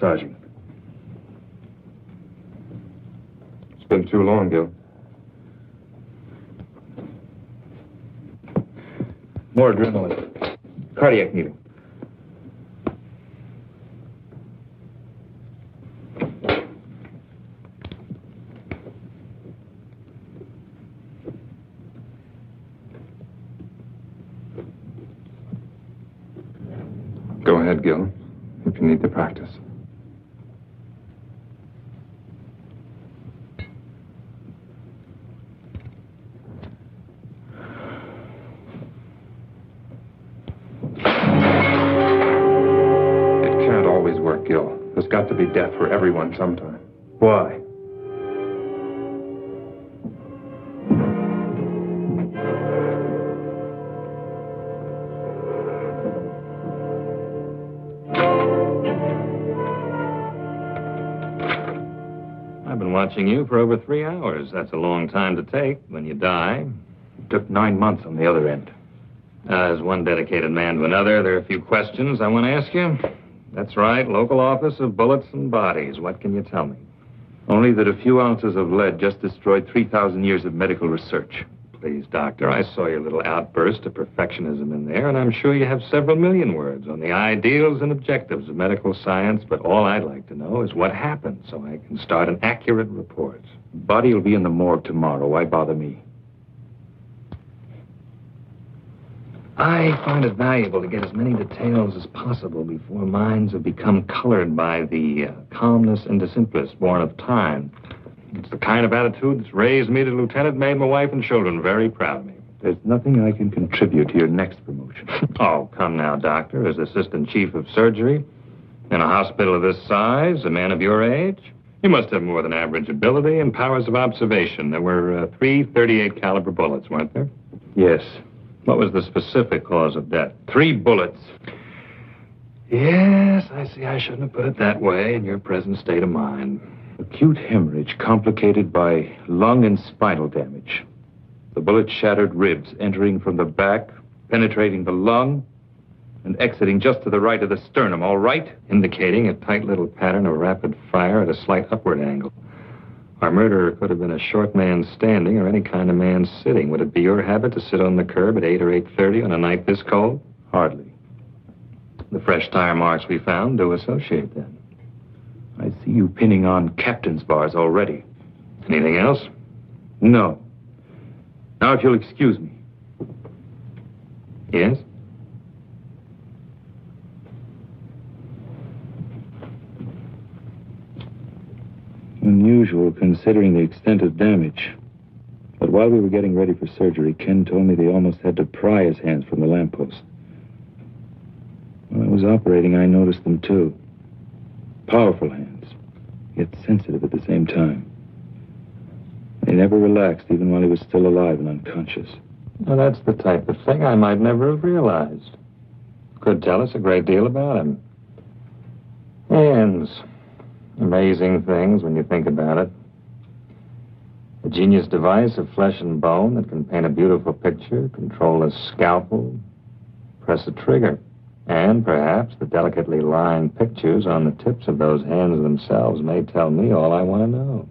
massaging. It's been too long, Gil. More adrenaline. Cardiac needle. Go ahead, Gil, if you need to practice. It can't always work, Gil. There's got to be death for everyone sometime. Why? Watching you for over 3 hours. That's a long time to take when you die. It took 9 months on the other end. As one dedicated man to another, there are a few questions I want to ask you. That's right, local office of bullets and bodies. What can you tell me? Only that a few ounces of lead just destroyed 3,000 years of medical research. Please, Doctor, I saw your little outburst of perfectionism in there, and I'm sure you have several million words on the ideals and objectives of medical science, but all I'd like to know is what happened so I can start an accurate report. Body will be in the morgue tomorrow. Why bother me? I find it valuable to get as many details as possible before minds have become colored by the calmness and the simplest born of time. It's the kind of attitude that's raised me to lieutenant, made my wife and children very proud of me. There's nothing I can contribute to your next promotion. Oh, come now, Doctor. As assistant chief of surgery in a hospital of this size, a man of your age, you must have more than average ability and powers of observation. There were 3 .38 caliber bullets, weren't there? Yes. What was the specific cause of death? 3 bullets. Yes, I see. I shouldn't have put it that way in your present state of mind. Acute hemorrhage complicated by lung and spinal damage. The bullet shattered ribs, entering from the back, penetrating the lung, and exiting just to the right of the sternum, all right? Indicating a tight little pattern of rapid fire at a slight upward angle. Our murderer could have been a short man standing or any kind of man sitting. Would it be your habit to sit on the curb at 8 or 8:30 on a night this cold? Hardly. The fresh tire marks we found do associate then. I see you pinning on captain's bars already. Anything else? No. Now, if you'll excuse me. Yes? Unusual, considering the extent of damage. But while we were getting ready for surgery, Ken told me they almost had to pry his hands from the lamppost. When I was operating, I noticed them, too. Powerful hands, yet sensitive at the same time. They never relaxed, even while he was still alive and unconscious. Well, that's the type of thing I might never have realized. Could tell us a great deal about him. Hands. Amazing things when you think about it. A genius device of flesh and bone that can paint a beautiful picture, control a scalpel, press a trigger. And perhaps the delicately lined pictures on the tips of those hands themselves may tell me all I want to know.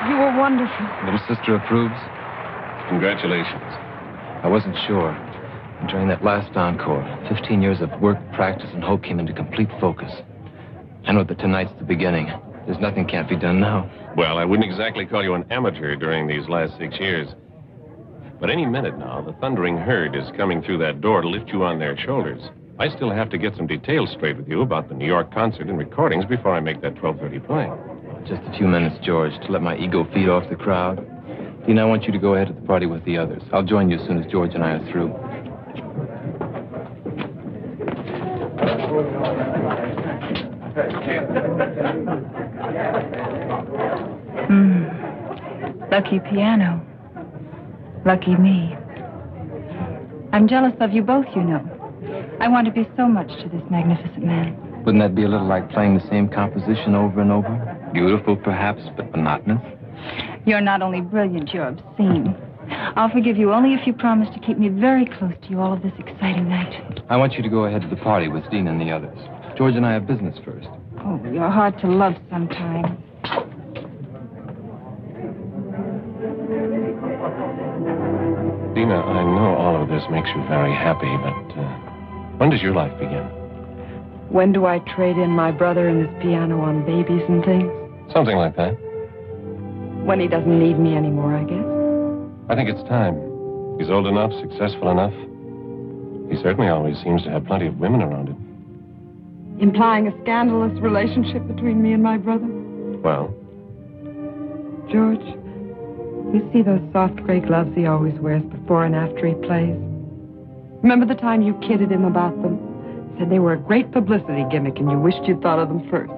You were wonderful. Little sister approves? Congratulations. I wasn't sure. During that last encore, 15 years of work, practice, and hope came into complete focus. I know that tonight's the beginning. There's nothing can't be done now. Well, I wouldn't exactly call you an amateur during these last 6 years. But any minute now, the thundering herd is coming through that door to lift you on their shoulders. I still have to get some details straight with you about the New York concert and recordings before I make that 12:30 play. Just a few minutes, George, to let my ego feed off the crowd. Dean, I want you to go ahead to the party with the others. I'll join you as soon as George and I are through. Lucky piano. Lucky me. I'm jealous of you both, you know. I want to be so much to this magnificent man. Wouldn't that be a little like playing the same composition over and over? Beautiful, perhaps, but monotonous? You're not only brilliant, you're obscene. I'll forgive you only if you promise to keep me very close to you all of this exciting night. I want you to go ahead to the party with Dean and the others. George and I have business first. Oh, you're hard to love sometimes. Dina, I know all of this makes you very happy, but when does your life begin? When do I trade in my brother and his piano on babies and things? Something like that. When he doesn't need me anymore, I guess. I think it's time. He's old enough, successful enough. He certainly always seems to have plenty of women around him. Implying a scandalous relationship between me and my brother? Well? George, you see those soft gray gloves he always wears before and after he plays? Remember the time you kidded him about them? Said they were a great publicity gimmick and you wished you'd thought of them first.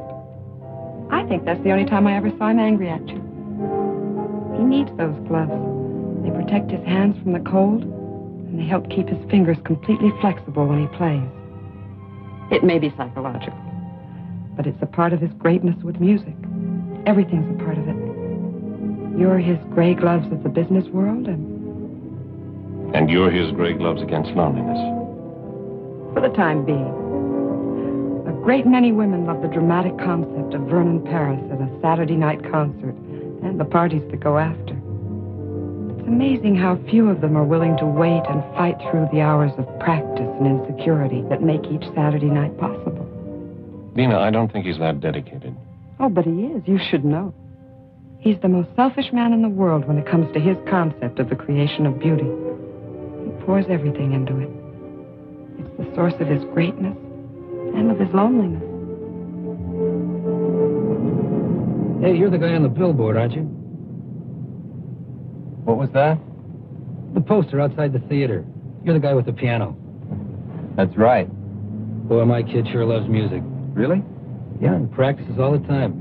I think that's the only time I ever saw him angry at you. He needs those gloves. They protect his hands from the cold, and they help keep his fingers completely flexible when he plays. It may be psychological, but it's a part of his greatness with music. Everything's a part of it. You're his gray gloves of the business world, And you're his gray gloves against loneliness. for the time being. A great many women love the dramatic concept of Vernon Paris at a Saturday night concert and the parties that go after. It's amazing how few of them are willing to wait and fight through the hours of practice and insecurity that make each Saturday night possible. Dina, I don't think he's that dedicated. Oh, but he is. You should know. He's the most selfish man in the world when it comes to his concept of the creation of beauty. He pours everything into it. It's the source of his greatness and of his loneliness. Hey, you're the guy on the billboard, aren't you? What was that? The poster outside the theater. You're the guy with the piano. That's right. Boy, my kid sure loves music. Really? Yeah, and practices all the time.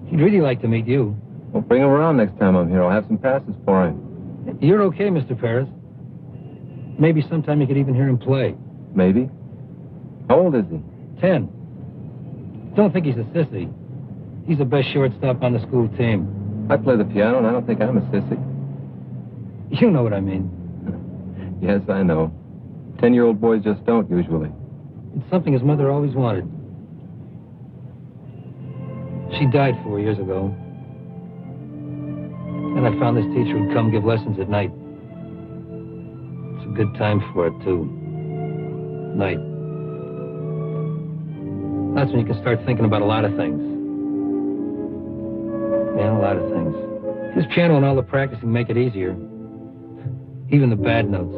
He'd really like to meet you. Well, bring him around next time I'm here. I'll have some passes for him. You're okay, Mr. Paris. Maybe sometime you could even hear him play. Maybe. How old is he? 10. Don't think he's a sissy. He's the best shortstop on the school team. I play the piano, and I don't think I'm a sissy. You know what I mean. Yes, I know. 10-year-old boys just don't, usually. It's something his mother always wanted. She died 4 years ago. And I found this teacher who'd come give lessons at night. It's a good time for it, too. Night. That's when you can start thinking about a lot of things. Yeah, a lot of things. His piano and all the practicing make it easier. Even the bad notes.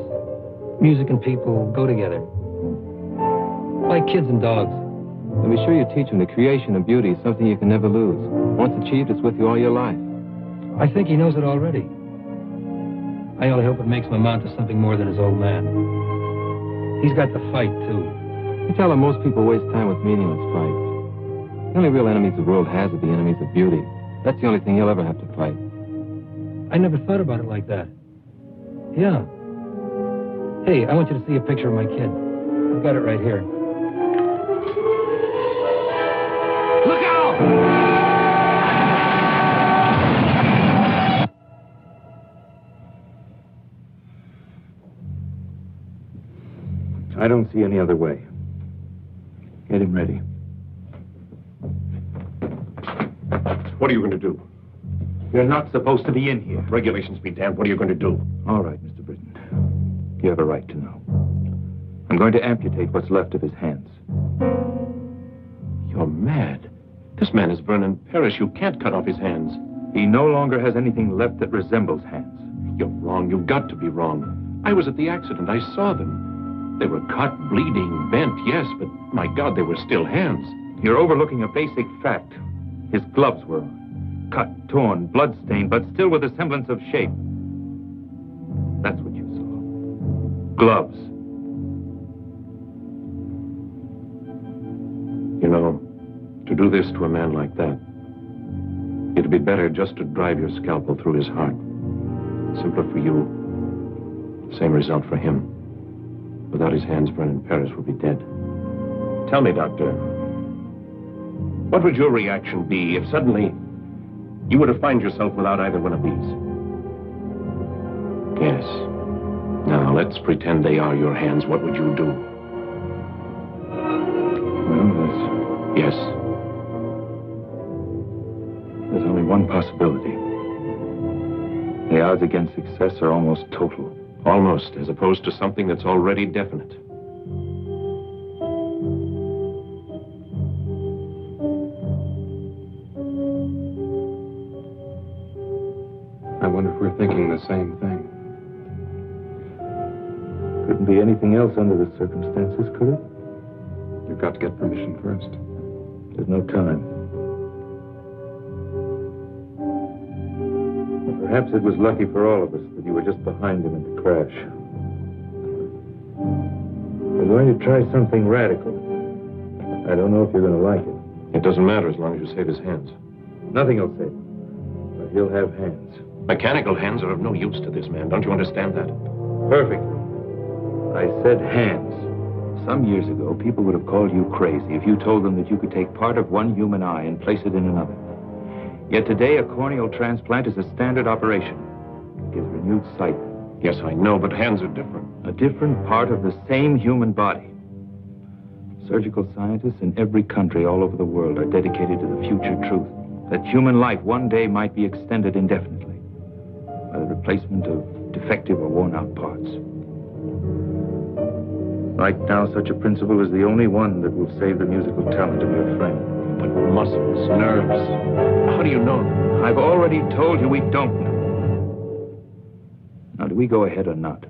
Music and people go together. Like kids and dogs. And be sure you teach him the creation of beauty is something you can never lose. Once achieved, it's with you all your life. I think he knows it already. I only hope it makes him amount to something more than his old man. He's got the fight, too. You tell him most people waste time with meaningless fights. The only real enemies the world has are the enemies of beauty. That's the only thing he'll ever have to fight. I never thought about it like that. Yeah. Hey, I want you to see a picture of my kid. I've got it right here. Look out! I don't see any other way. Get him ready. What are you going to do? You're not supposed to be in here. Regulations be damned. What are you going to do? All right, Mr. Britton. You have a right to know. I'm going to amputate what's left of his hands. You're mad. This man is Vernon Parrish. You can't cut off his hands. He no longer has anything left that resembles hands. You're wrong. You've got to be wrong. I was at the accident. I saw them. They were cut, bleeding, bent, yes, but my God, they were still hands. You're overlooking a basic fact. His gloves were on. Cut, torn, blood-stained, but still with a semblance of shape. That's what you saw. Gloves. You know, to do this to a man like that, it'd be better just to drive your scalpel through his heart. Simpler for you, same result for him. Without his hands, Vernon Parrish would be dead. Tell me, Doctor, what would your reaction be if suddenly you were to find yourself without either one of these? Yes. Now, let's pretend they are your hands. What would you do? Well, Yes. there's only one possibility. The odds against success are almost total. Almost, as opposed to something that's already definite. I wonder if we're thinking the same thing. Couldn't be anything else under the circumstances, could it? You've got to get permission first. There's no time. Perhaps it was lucky for all of us that you were just behind him in the crash. We're going to try something radical. I don't know if you're going to like it. It doesn't matter as long as you save his hands. Nothing will save him. But he'll have hands. Mechanical hands are of no use to this man. Don't you understand that? Perfect. I said hands. Some years ago, people would have called you crazy if you told them that you could take part of one human eye and place it in another. Yet today, a corneal transplant is a standard operation. It gives renewed sight. Yes, I know, but hands are different. A different part of the same human body. Surgical scientists in every country all over the world are dedicated to the future truth that human life one day might be extended indefinitely by the replacement of defective or worn-out parts. Right now, such a principle is the only one that will save the musical talent of your friend. But muscles, nerves, how do you know them? I've already told you we don't know. Now, do we go ahead or not?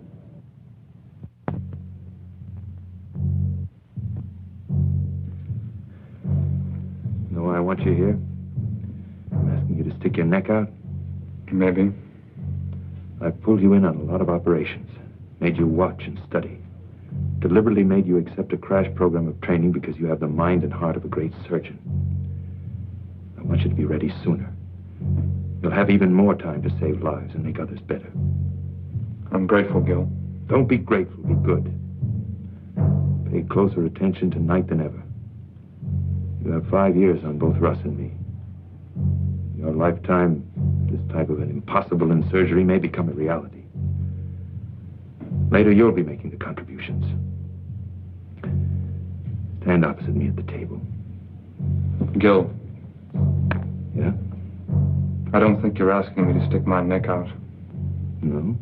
You know why I want you here? I'm asking you to stick your neck out. Maybe. I've pulled you in on a lot of operations, made you watch and study, deliberately made you accept a crash program of training because you have the mind and heart of a great surgeon. I want you to be ready sooner. You'll have even more time to save lives and make others better. I'm grateful, Gil. Don't be grateful, be good. Pay closer attention tonight than ever. You have 5 years on both Russ and me. In your lifetime, this type of an impossible in surgery may become a reality. Later, you'll be making the contributions. Stand opposite me at the table. Gil, Yeah? I don't think you're asking me to stick my neck out. No?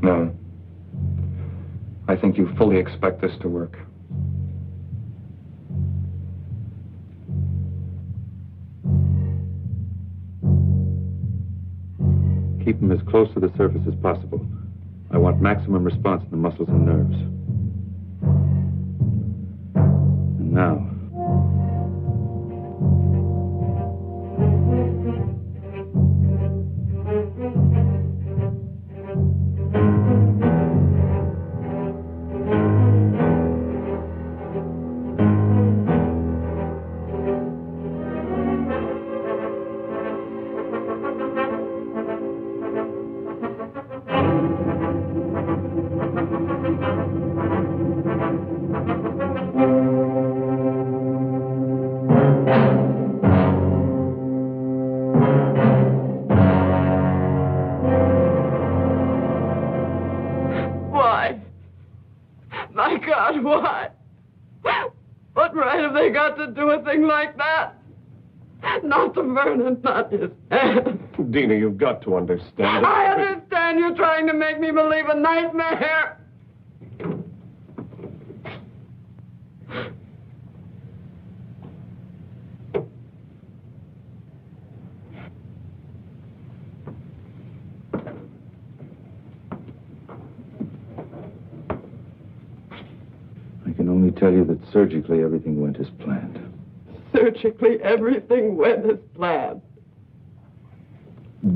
No. I think you fully expect this to work. Keep them as close to the surface as possible. I want maximum response in the muscles and nerves. And now... Why? My God, why? What right have they got to do a thing like that? not to Vernon, not his hand. Dina, you've got to understand. I understand you're trying to make me believe a nightmare. I can only tell you that surgically everything went as planned. Surgically, everything went as planned.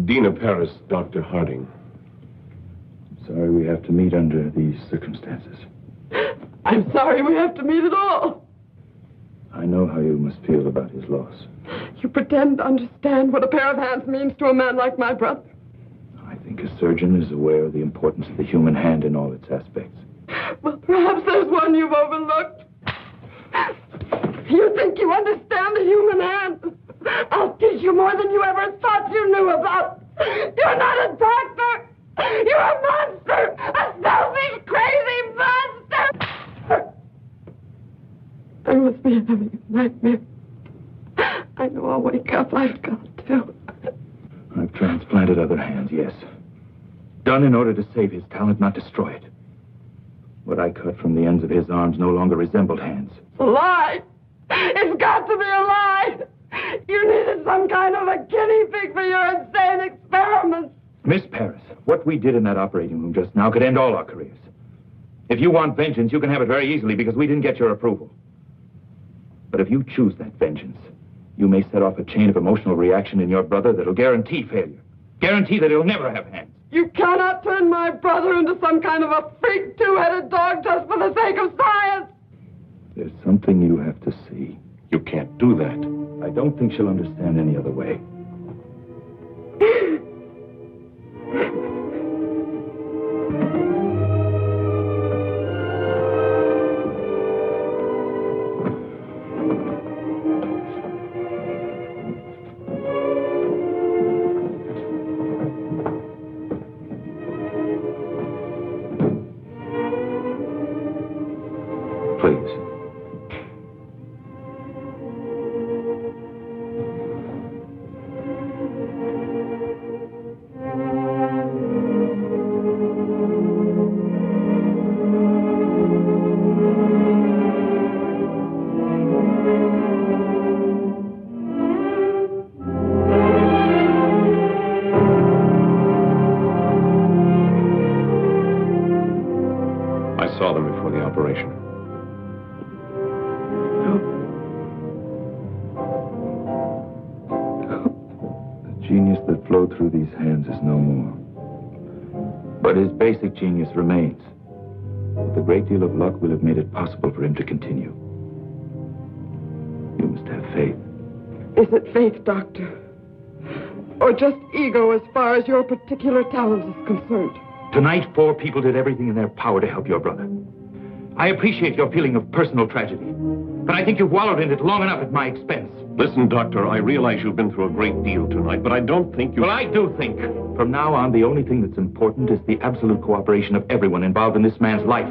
Dina Paris, Dr. Harding. Sorry we have to meet under these circumstances. I'm sorry we have to meet at all. I know how you must feel about his loss. You pretend to understand what a pair of hands means to a man like my brother. I think a surgeon is aware of the importance of the human hand in all its aspects. Well, perhaps there's one you've overlooked. You think you understand the human hand? I'll teach you more than you ever thought you knew about. You're not a doctor. You're a monster. A selfish, crazy monster. I must be having a nightmare. I know I'll wake up. I've got to. I've transplanted other hands, yes. Done in order to save his talent, not destroy it. What I cut from the ends of his arms no longer resembled hands. It's a lie. It's got to be a lie. You needed some kind of a guinea pig for your insane experiments. Miss Paris, what we did in that operating room just now could end all our careers. If you want vengeance, you can have it very easily because we didn't get your approval. But if you choose that vengeance, you may set off a chain of emotional reaction in your brother that'll guarantee failure. Guarantee that he'll never have hands. You cannot turn my brother into some kind of a freak two-headed dog just for the sake of science. There's something you have to see. You can't do that. I don't think she'll understand any other way. Please. I saw them before the operation. The genius that flowed through these hands is no more. But his basic genius remains. With a great deal of luck, we'll have made it possible for him to continue. You must have faith. Is it faith, Doctor? Or just ego as far as your particular talent is concerned? Tonight, 4 people did everything in their power to help your brother. I appreciate your feeling of personal tragedy, but I think you've wallowed in it long enough at my expense. Listen, Doctor, I realize you've been through a great deal tonight, but I don't think you... Well, I do think. From now on, the only thing that's important is the absolute cooperation of everyone involved in this man's life.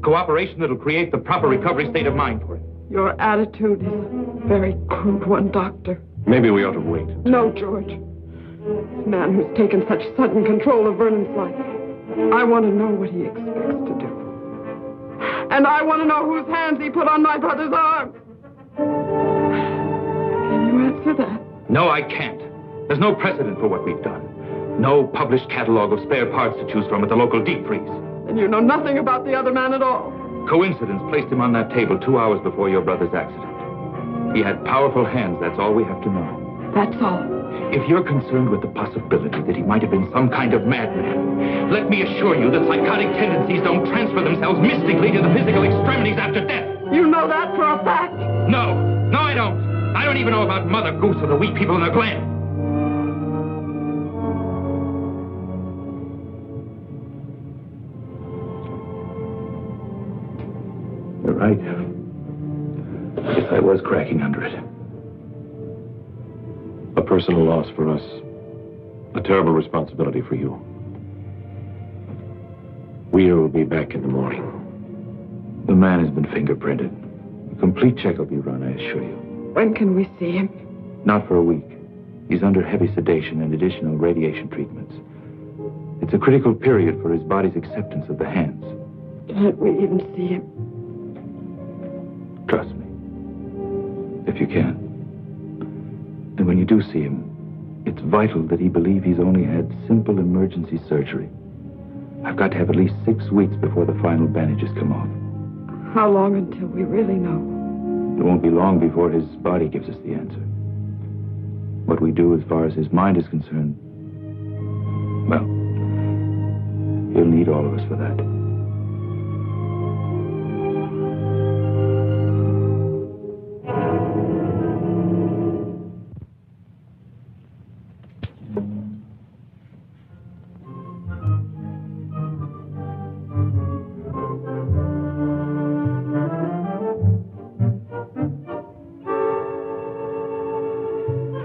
Cooperation that'll create the proper recovery state of mind for him. Your attitude is a very crude one, Doctor. Maybe we ought to wait. No, George. This man who's taken such sudden control of Vernon's life, I want to know what he expects to do. And I want to know whose hands he put on my brother's arm. Can you answer that? No, I can't. There's no precedent for what we've done. No published catalog of spare parts to choose from at the local deep freeze. And you know nothing about the other man at all. Coincidence placed him on that table 2 hours before your brother's accident. He had powerful hands, that's all we have to know. That's all. If you're concerned with the possibility that he might have been some kind of madman, let me assure you that psychotic tendencies don't transfer themselves mystically to the physical extremities after death. You know that for a fact? No, I don't. I don't even know about Mother Goose or the wee people in the Glen. You're right. I guess I was cracking under it. A personal loss for us. A terrible responsibility for you. We'll be back in the morning. The man has been fingerprinted. A complete check will be run, I assure you. When can we see him? Not for a week. He's under heavy sedation and additional radiation treatments. It's a critical period for his body's acceptance of the hands. Can't we even see him? Trust me. If you can. And when you do see him, it's vital that he believe he's only had simple emergency surgery. I've got to have at least 6 weeks before the final bandages come off. How long until we really know? It won't be long before his body gives us the answer. What we do as far as his mind is concerned, well, he'll need all of us for that.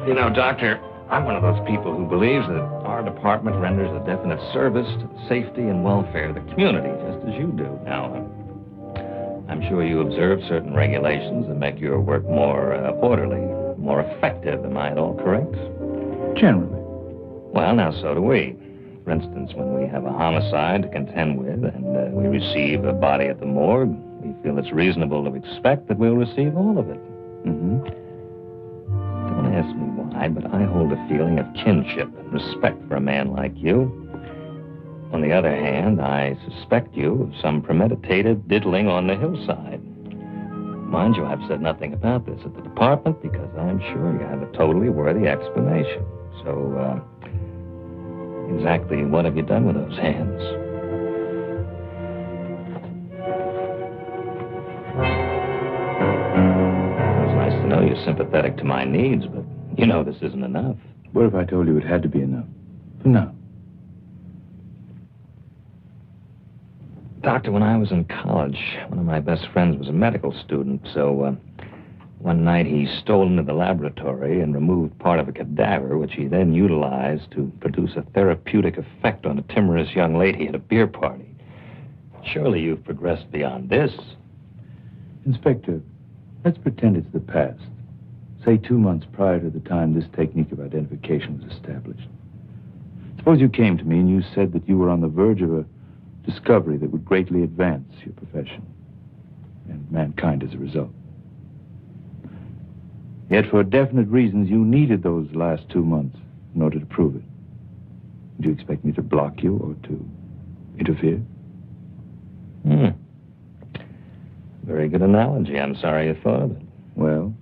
You know, Doctor, I'm one of those people who believes that our department renders a definite service to the safety and welfare of the community, just as you do. Now, I'm sure you observe certain regulations that make your work more orderly, more effective. Am I at all correct? Generally. Well, now, so do we. For instance, when we have a homicide to contend with and we receive a body at the morgue, we feel it's reasonable to expect that we'll receive all of it. Mm-hmm. Don't ask me why, but I hold a feeling of kinship and respect for a man like you. On the other hand, I suspect you of some premeditated diddling on the hillside. Mind you, I've said nothing about this at the department because I'm sure you have a totally worthy explanation. So, exactly what have you done with those hands? It's nice to know you're sympathetic to my needs, but you know this isn't enough. What if I told you it had to be enough? For now. Doctor, when I was in college, one of my best friends was a medical student, so one night he stole into the laboratory and removed part of a cadaver, which he then utilized to produce a therapeutic effect on a timorous young lady at a beer party. Surely you've progressed beyond this. Inspector, let's pretend it's the past. Say 2 months prior to the time this technique of identification was established. Suppose you came to me and you said that you were on the verge of a discovery that would greatly advance your profession and mankind as a result. Yet for definite reasons, you needed those last 2 months in order to prove it. Would you expect me to block you or to interfere? Very good analogy. I'm sorry you thought of it. Well?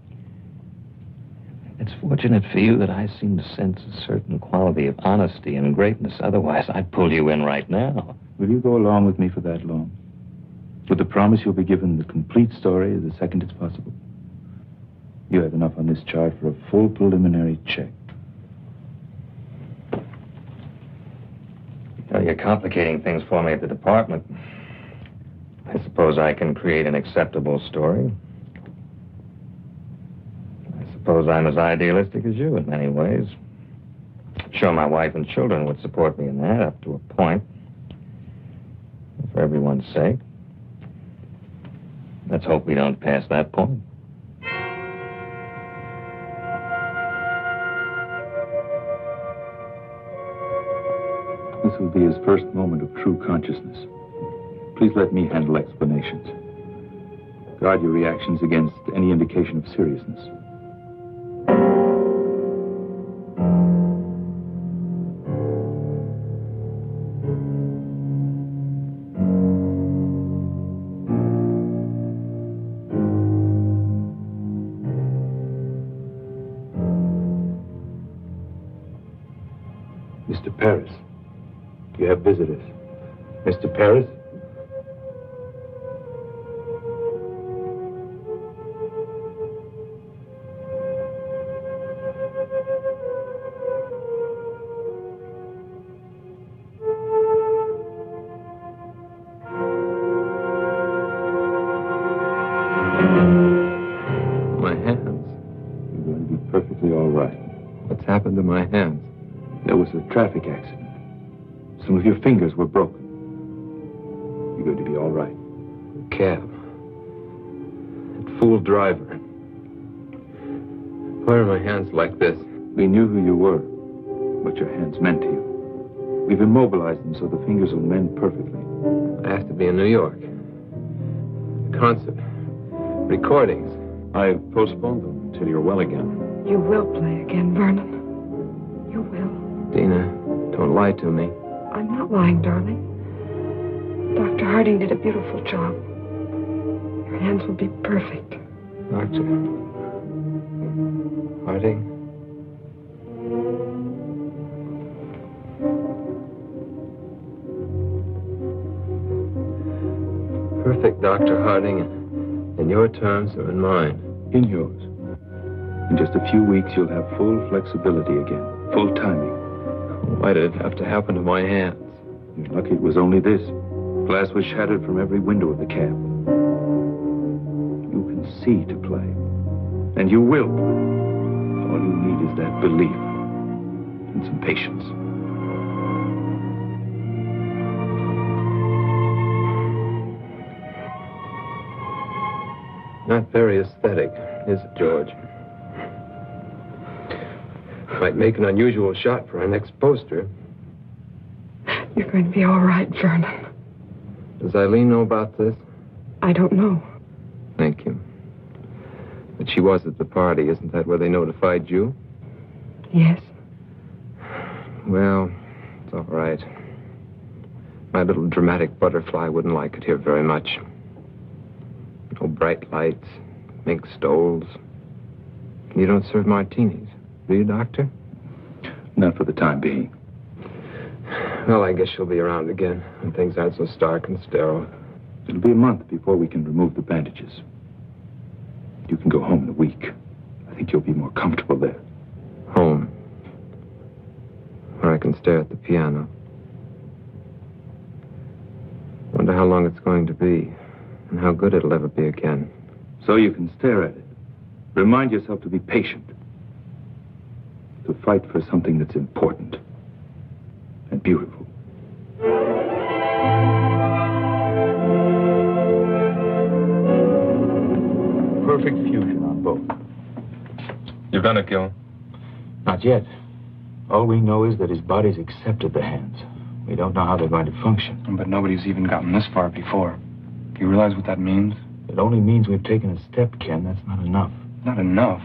It's fortunate for you that I seem to sense a certain quality of honesty and greatness. Otherwise, I'd pull you in right now. Will you go along with me for that long? With the promise you'll be given the complete story the second it's possible? You have enough on this chart for a full preliminary check. You know, you're complicating things for me at the department. I suppose I can create an acceptable story. I suppose I'm as idealistic as you in many ways. I'm sure my wife and children would support me in that up to a point. For everyone's sake. Let's hope we don't pass that point. This will be his first moment of true consciousness. Please let me handle explanations. Guard your reactions against any indication of seriousness. Mr. Paris, you have visitors. Mr. Paris? My hands. You're going to be perfectly all right. What's happened to my hands? There was a traffic accident. Some of your fingers were broken. You're going to be all right. Cab. That fool driver. Why are my hands like this? We knew who you were, what your hands meant to you. We've immobilized them so the fingers will mend perfectly. I have to be in New York. Concert. Recordings. I've postponed them until you're well again. You will play again, Vernon. You will. Dina, don't lie to me. I'm not lying, darling. Dr. Harding did a beautiful job. Your hands will be perfect. Doctor. Harding? Perfect, Dr. Harding. And your terms are in mine. In yours. In just a few weeks, you'll have full flexibility again, full timing. Why did it have to happen to my hands? You're lucky it was only this. Glass was shattered from every window of the cab. You can see to play. And you will. All you need is that belief and some patience. Not very aesthetic, is it, George? Might make an unusual shot for our next poster. You're going to be all right, Vernon. Does Eileen know about this? I don't know. Thank you. But she was at the party. Isn't that where they notified you? Yes. Well, it's all right. My little dramatic butterfly wouldn't like it here very much. No bright lights, mink stoles. You don't serve martinis, do you, Doctor? Not for the time being. Well, I guess she'll be around again when things aren't so stark and sterile. It'll be a month before we can remove the bandages. You can go home in a week. I think you'll be more comfortable there. Home. Where I can stare at the piano. Wonder how long it's going to be. And how good it'll ever be again. So you can stare at it. Remind yourself to be patient. To fight for something that's important and beautiful. Perfect fusion on both. You've done it, Gil? Not yet. All we know is that his body's accepted the hands. We don't know how they're going to function. But nobody's even gotten this far before. Do you realize what that means? It only means we've taken a step, Ken. That's not enough. Not enough.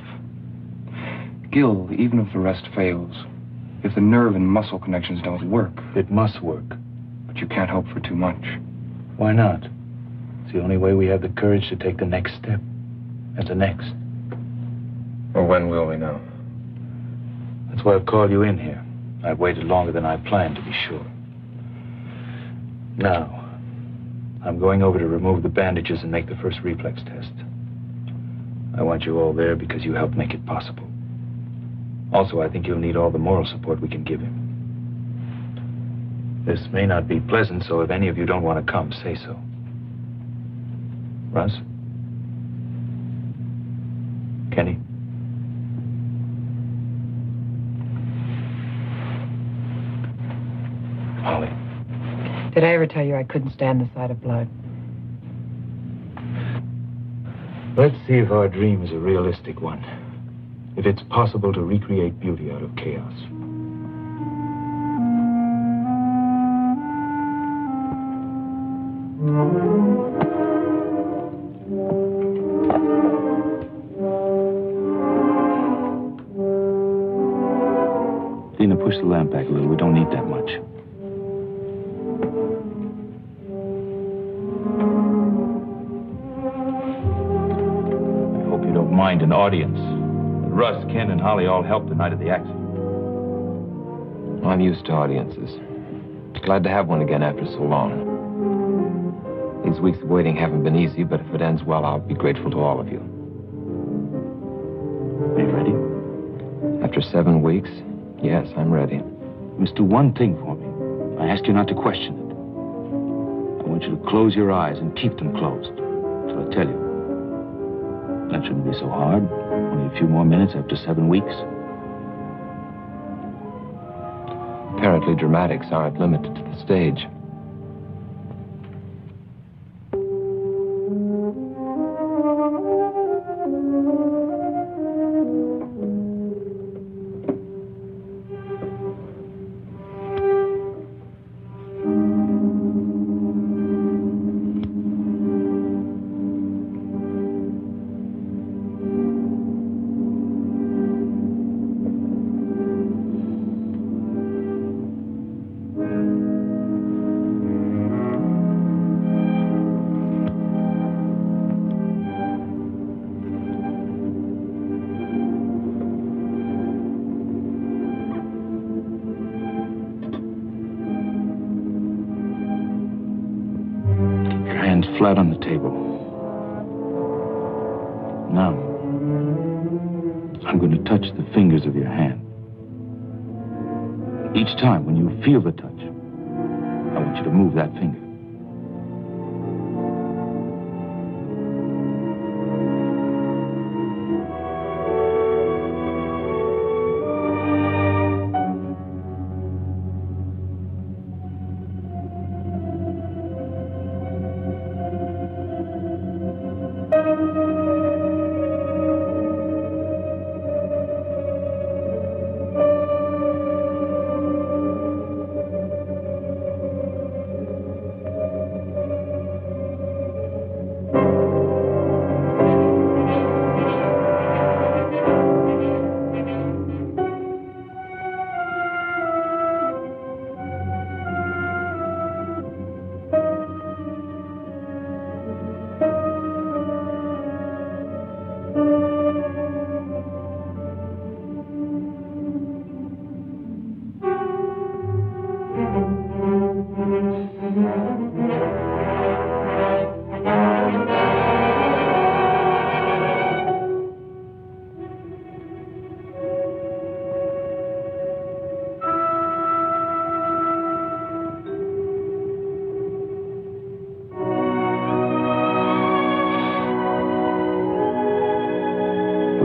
Gil, even if the rest fails, if the nerve and muscle connections don't work... It must work. But you can't hope for too much. Why not? It's the only way we have the courage to take the next step. And the next. Well, when will we know? That's why I've called you in here. I've waited longer than I planned, to be sure. Now, I'm going over to remove the bandages and make the first reflex test. I want you all there because you helped make it possible. Also, I think you'll need all the moral support we can give him. This may not be pleasant, so if any of you don't want to come, say so. Russ? Kenny? Holly? Did I ever tell you I couldn't stand the sight of blood? Let's see if our dream is a realistic one. If it's possible to recreate beauty out of chaos. Dina, push the lamp back a little. We don't need that much. I hope you don't mind an audience. Russ, Ken, and Holly all helped the night of the accident. I'm used to audiences. Glad to have one again after so long. These weeks of waiting haven't been easy, but if it ends well, I'll be grateful to all of you. Are you ready? After 7 weeks, yes, I'm ready. You must do one thing for me. I ask you not to question it. I want you to close your eyes and keep them closed. So I tell you. That shouldn't be so hard. Only a few more minutes after 7 weeks. Apparently, dramatics aren't limited to the stage. flat on the table. Now, I'm going to touch the fingers of your hand. Each time when you feel the touch, I want you to move that finger.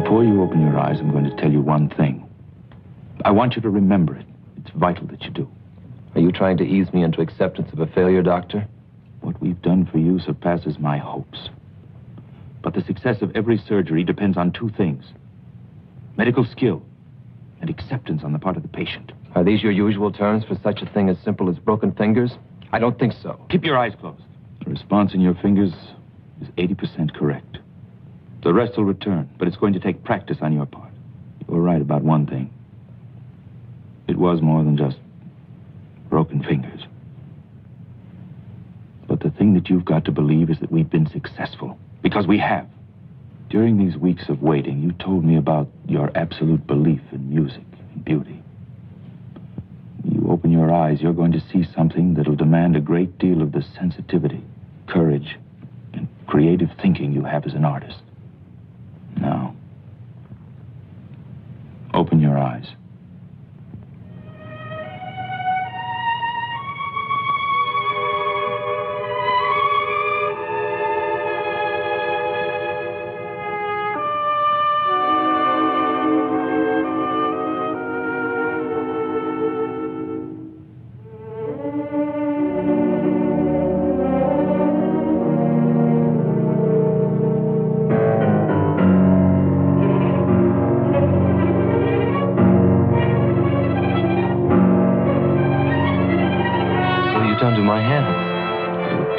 Before you open your eyes, I'm going to tell you one thing. I want you to remember it. It's vital that you do. Are you trying to ease me into acceptance of a failure, Doctor? What we've done for you surpasses my hopes. But the success of every surgery depends on two things: medical skill and acceptance on the part of the patient. Are these your usual terms for such a thing as simple as broken fingers? I don't think so. Keep your eyes closed. The response in your fingers is 80% correct. The rest will return, but it's going to take practice on your part. You were right about one thing. It was more than just broken fingers. But the thing that you've got to believe is that we've been successful. Because we have. During these weeks of waiting, you told me about your absolute belief in music and beauty. When you open your eyes, you're going to see something that'll demand a great deal of the sensitivity, courage, and creative thinking you have as an artist. Now, open your eyes.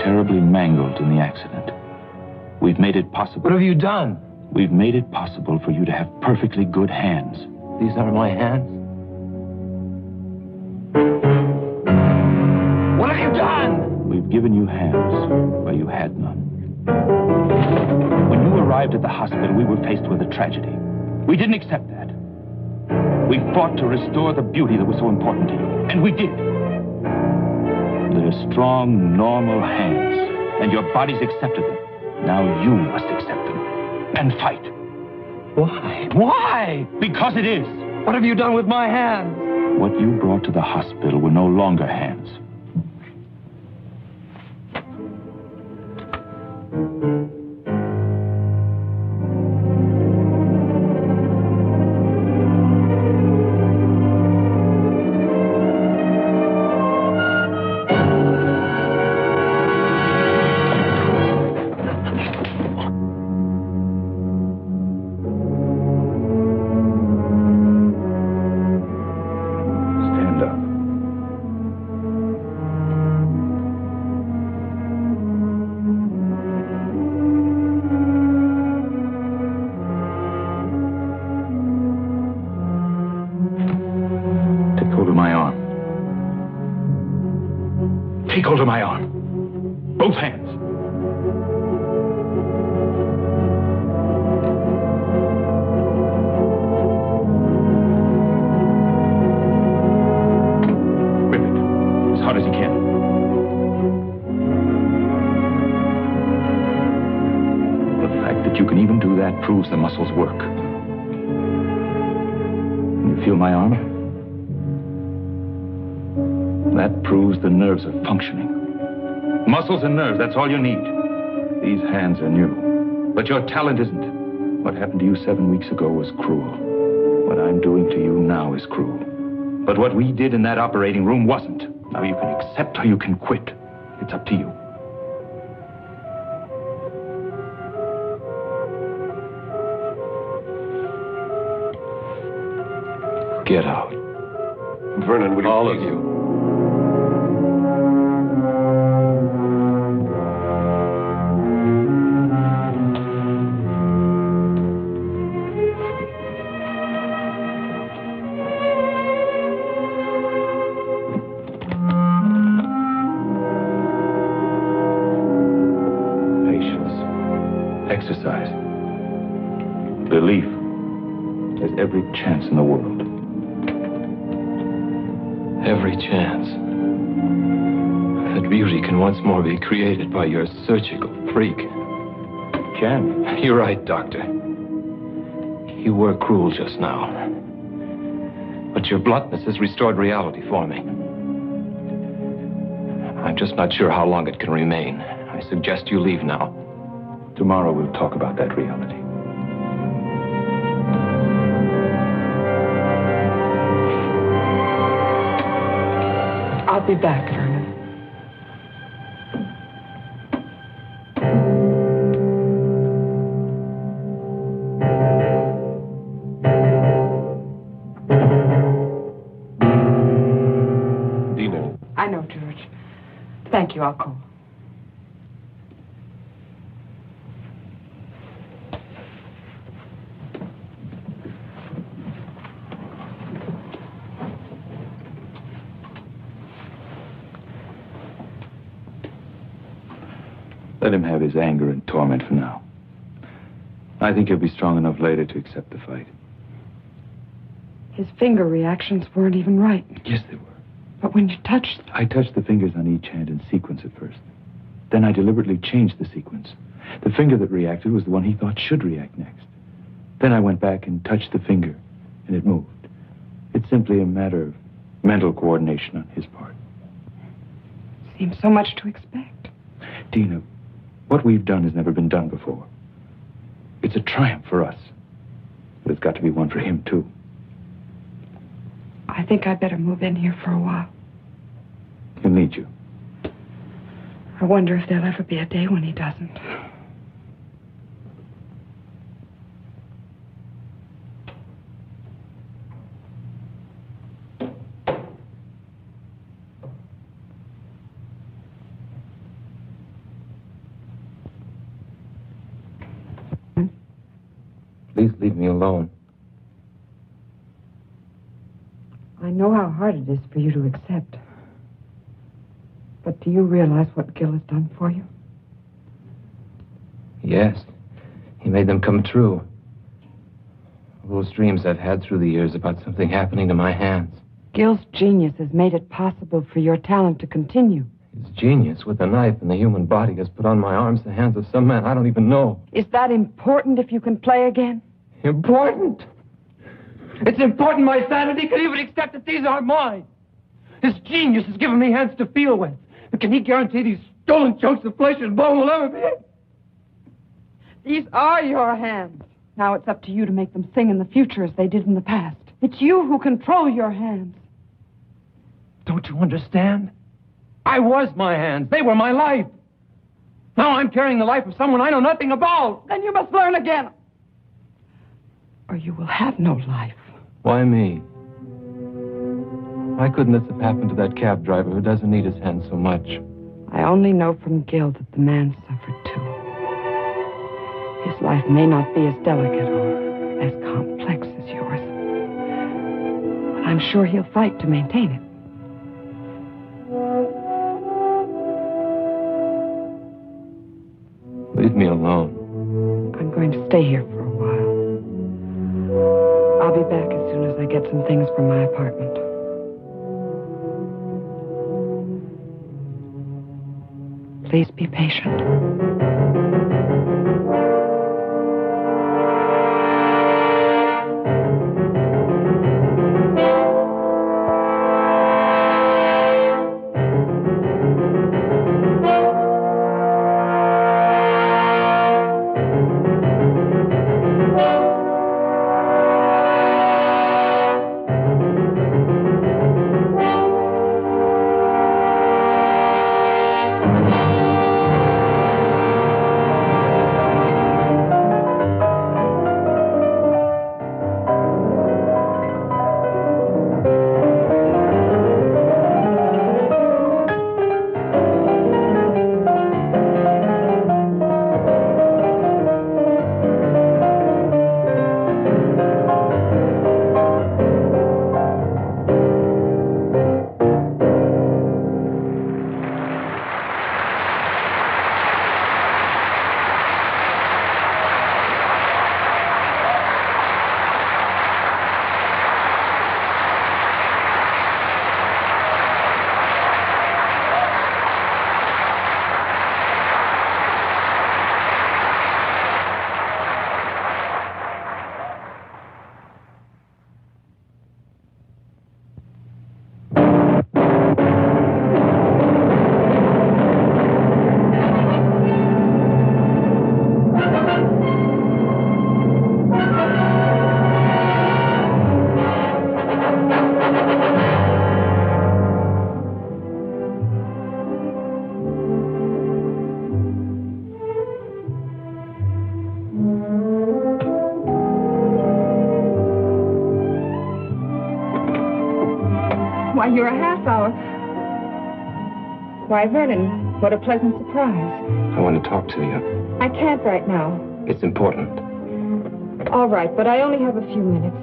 Terribly mangled in the accident. We've made it possible. What have you done? We've made it possible for you to have perfectly good hands. These aren't my hands. What have you done? We've given you hands where you had none. When you arrived at the hospital, we were faced with a tragedy. We didn't accept that. We fought to restore the beauty that was so important to you. And we did. They're strong, normal hands, and your body's accepted them. Now you must accept them and fight. Why? Why? Because it is. What have you done with my hands? What you brought to the hospital were no longer hands. Take hold of my arm. Both hands. Grip it as hard as you can. That proves the muscles work. Can you feel my arm? That proves the nerves are functioning. Muscles and nerves, that's all you need. These hands are new. But your talent isn't. What happened to you 7 weeks ago was cruel. What I'm doing to you now is cruel. But what we did in that operating room wasn't. Now you can accept or you can quit. It's up to you. Get out. Vernon, would you All please? of you. Exercise. Belief. There's every chance in the world. Every chance that beauty can once more be created by your surgical freak. Can. You're right, Doctor. You were cruel just now. But your bluntness has restored reality for me. I'm just not sure how long it can remain. I suggest you leave now. Tomorrow we'll talk about that reality. I'll be back, Vernon. Dina. I know, George. Thank you, I'll call. Let him have his anger and torment for now. I think he'll be strong enough later to accept the fight. His finger reactions weren't even right. Yes, they were. But when you touched them... I touched the fingers on each hand in sequence at first. Then I deliberately changed the sequence. The finger that reacted was the one he thought should react next. Then I went back and touched the finger, and it moved. It's simply a matter of mental coordination on his part. Seems so much to expect. Dina, what we've done has never been done before. It's a triumph for us. But it's got to be one for him, too. I think I'd better move in here for a while. He'll need you. I wonder if there'll ever be a day when he doesn't. Please leave me alone. I know how hard it is for you to accept. But do you realize what Gil has done for you? Yes. He made them come true. Those dreams I've had through the years about something happening to my hands. Gil's genius has made it possible for your talent to continue. His genius with the knife in the human body has put on my arms the hands of some man I don't even know. Is that important if you can play again? Important? It's important my sanity could even accept that these aren't mine. His genius has given me hands to feel with. But can he guarantee these stolen chunks of flesh and bone will ever be? These are your hands. Now it's up to you to make them sing in the future as they did in the past. It's you who control your hands. Don't you understand? I was my hands. They were my life. Now I'm carrying the life of someone I know nothing about. Then you must learn again. Or you will have no life. Why me? Why couldn't this have happened to that cab driver who doesn't need his hands so much? I only know from Gil that the man suffered too. His life may not be as delicate or as complex as yours. But I'm sure he'll fight to maintain it. Leave me alone. I'm going to stay here for a while. I'll be back as soon as I get some things from my apartment. Please be patient. Why, you're a half hour. Why, Vernon, what a pleasant surprise. I want to talk to you. I can't right now. It's important. All right, but I only have a few minutes.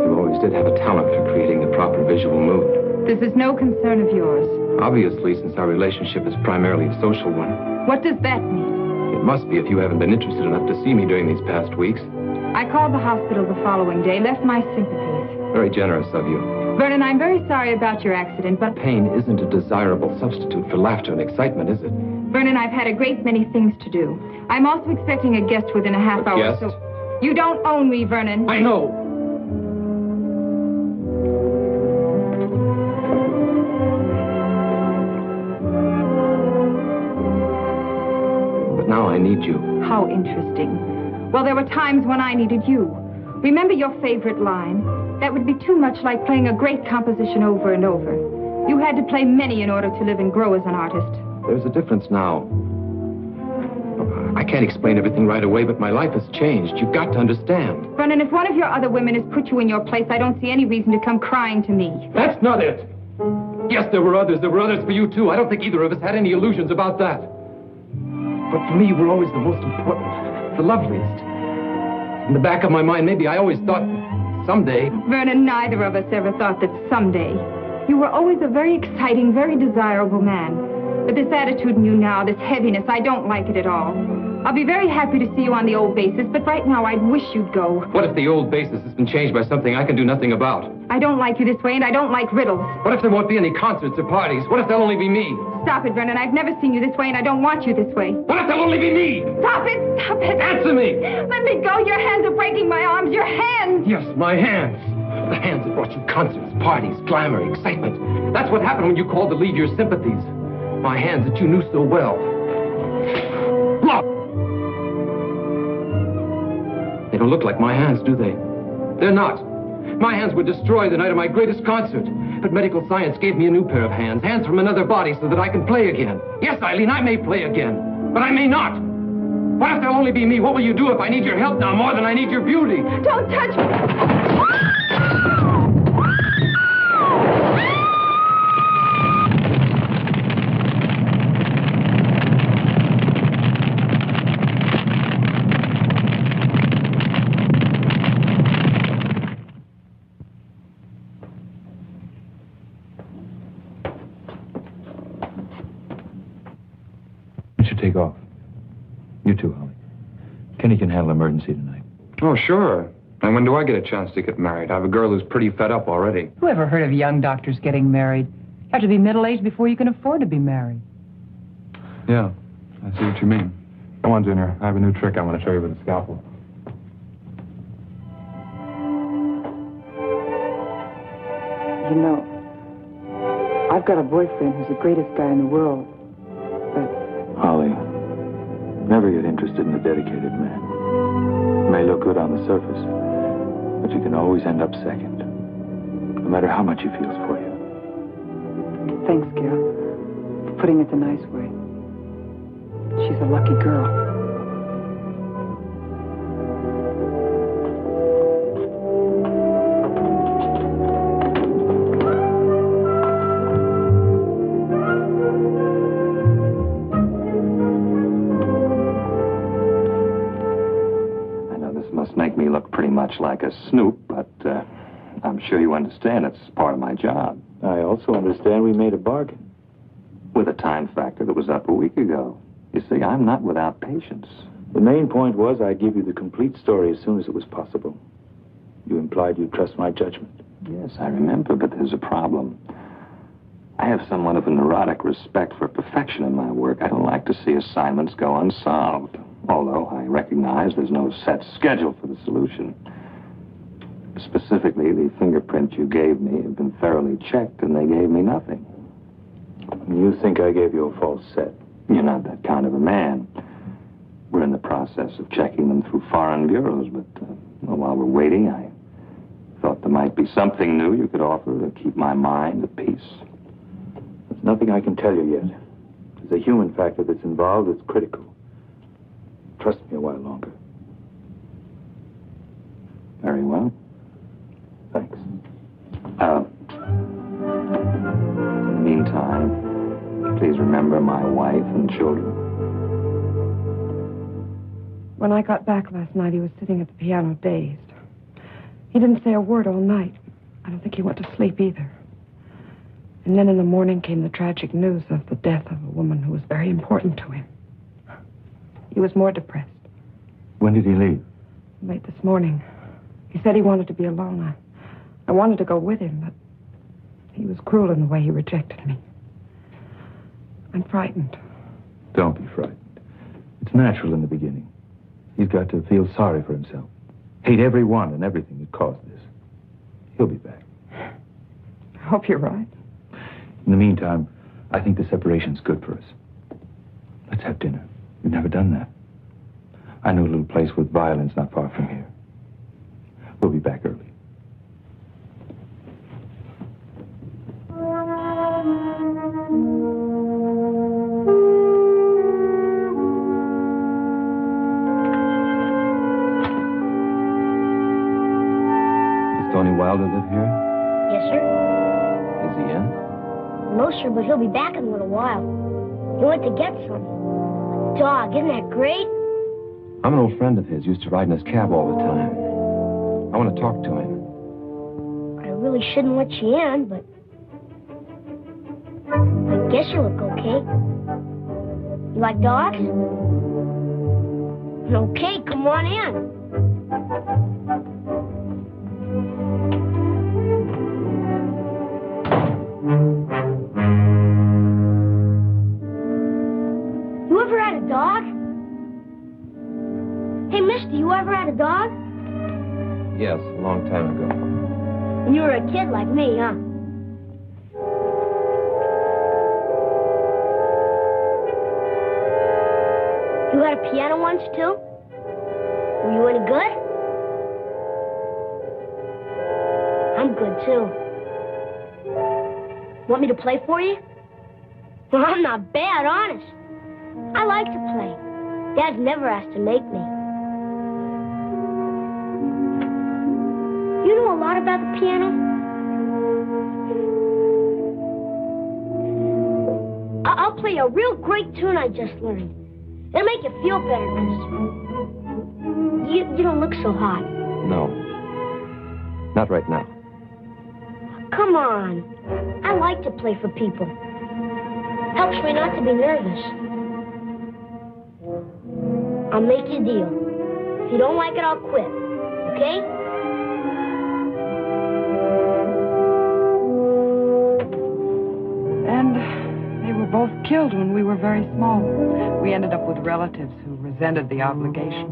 You always did have a talent for creating the proper visual mood. This is no concern of yours. Obviously, since our relationship is primarily a social one. What does that mean? It must be if you haven't been interested enough to see me during these past weeks. I called the hospital the following day, left my sympathies. Very generous of you. Vernon, I'm very sorry about your accident, but... Pain isn't a desirable substitute for laughter and excitement, is it? Vernon, I've had a great many things to do. I'm also expecting a guest within a half hour. Guest? So you don't own me, Vernon. I know. But now I need you. How interesting. Well, there were times when I needed you. Remember your favorite line? That would be too much like playing a great composition over and over. You had to play many in order to live and grow as an artist. There's a difference now. I can't explain everything right away, but my life has changed. You've got to understand. Vernon, if one of your other women has put you in your place, I don't see any reason to come crying to me. That's not it. Yes, there were others. There were others for you, too. I don't think either of us had any illusions about that. But for me, you were always the most important, the loveliest. In the back of my mind, maybe I always thought someday... Vernon, neither of us ever thought that someday. You were always a very exciting, very desirable man. But this attitude in you now, this heaviness, I don't like it at all. I'll be very happy to see you on the old basis, but right now I'd wish you'd go. What if the old basis has been changed by something I can do nothing about? I don't like you this way, and I don't like riddles. What if there won't be any concerts or parties? What if there'll only be me? Stop it, Vernon. I've never seen you this way, and I don't want you this way. What if there'll only be me? Stop it! Stop it! Answer me! Let me go! Your hands are breaking my arms! Your hands! Yes, my hands. The hands that brought you concerts, parties, glamour, excitement. That's what happened when you called to leave your sympathies. My hands that you knew so well. Look! They don't look like my hands, do they? They're not. My hands were destroyed the night of my greatest concert. But medical science gave me a new pair of hands. Hands from another body so that I can play again. Yes, Eileen, I may play again. But I may not. What if there'll only be me? What will you do if I need your help now more than I need your beauty? Don't touch me! Take off. You too, Holly. Kenny can handle emergency tonight. Oh, sure. And when do I get a chance to get married? I have a girl who's pretty fed up already. Who ever heard of young doctors getting married? You have to be middle-aged before you can afford to be married. Yeah, I see what you mean. Come on, Junior. I have a new trick I want to show you with a scalpel. You know, I've got a boyfriend who's the greatest guy in the world. Holly, never get interested in a dedicated man. It may look good on the surface, but you can always end up second, no matter how much he feels for you. Thanks, Gail, for putting it the nice way. She's a lucky girl. Much like a snoop, but I'm sure you understand it's part of my job. I also understand we made a bargain. With a time factor that was up a week ago. You see, I'm not without patience. The main point was I'd give you the complete story as soon as it was possible. You implied you'd trust my judgment. Yes, I remember, but there's a problem. I have somewhat of a neurotic respect for perfection in my work. I don't like to see assignments go unsolved. Although I recognize there's no set schedule for the solution. Specifically, the fingerprints you gave me have been thoroughly checked, and they gave me nothing. You think I gave you a false set? You're not that kind of a man. We're in the process of checking them through foreign bureaus, but while we're waiting, I thought there might be something new you could offer to keep my mind at peace. There's nothing I can tell you yet. There's a human factor that's involved that's critical. Trust me a while longer. Very well. Thanks. In the meantime, please remember my wife and children. When I got back last night, he was sitting at the piano dazed. He didn't say a word all night. I don't think he went to sleep either. And then in the morning came the tragic news of the death of a woman who was very important to him. He was more depressed. When did he leave? Late this morning. He said he wanted to be alone. I wanted to go with him, but he was cruel in the way he rejected me. I'm frightened. Don't be frightened. It's natural in the beginning. He's got to feel sorry for himself. Hate everyone and everything that caused this. He'll be back. I hope you're right. In the meantime, I think the separation's good for us. Let's have dinner. We've never done that. I know a little place with violins not far from here. We'll be back early. Does Tony Wilder live here? Yes, sir. Is he in? No, sir, but he'll be back in a little while. He went to get some. A dog, isn't that great? I'm an old friend of his. Used to ride in his cab all the time. I want to talk to him. I really shouldn't let you in, but I guess you look okay. You like dogs? Okay, come on in. You ever had a dog? Hey, mister, you ever had a dog? Yes, a long time ago. When you were a kid like me, huh? You had a piano once, too? Were you any good? I'm good, too. Want me to play for you? Well, I'm not bad, honest. I like to play. Dad's never asked to make me. You know a lot about the piano? I'll play a real great tune I just learned. It'll make you feel better, because you don't look so hot. No. Not right now. Come on. I like to play for people. Helps me not to be nervous. I'll make you a deal. If you don't like it, I'll quit. Okay? And they were both killed when we were very small. We ended up with relatives who resented the obligation.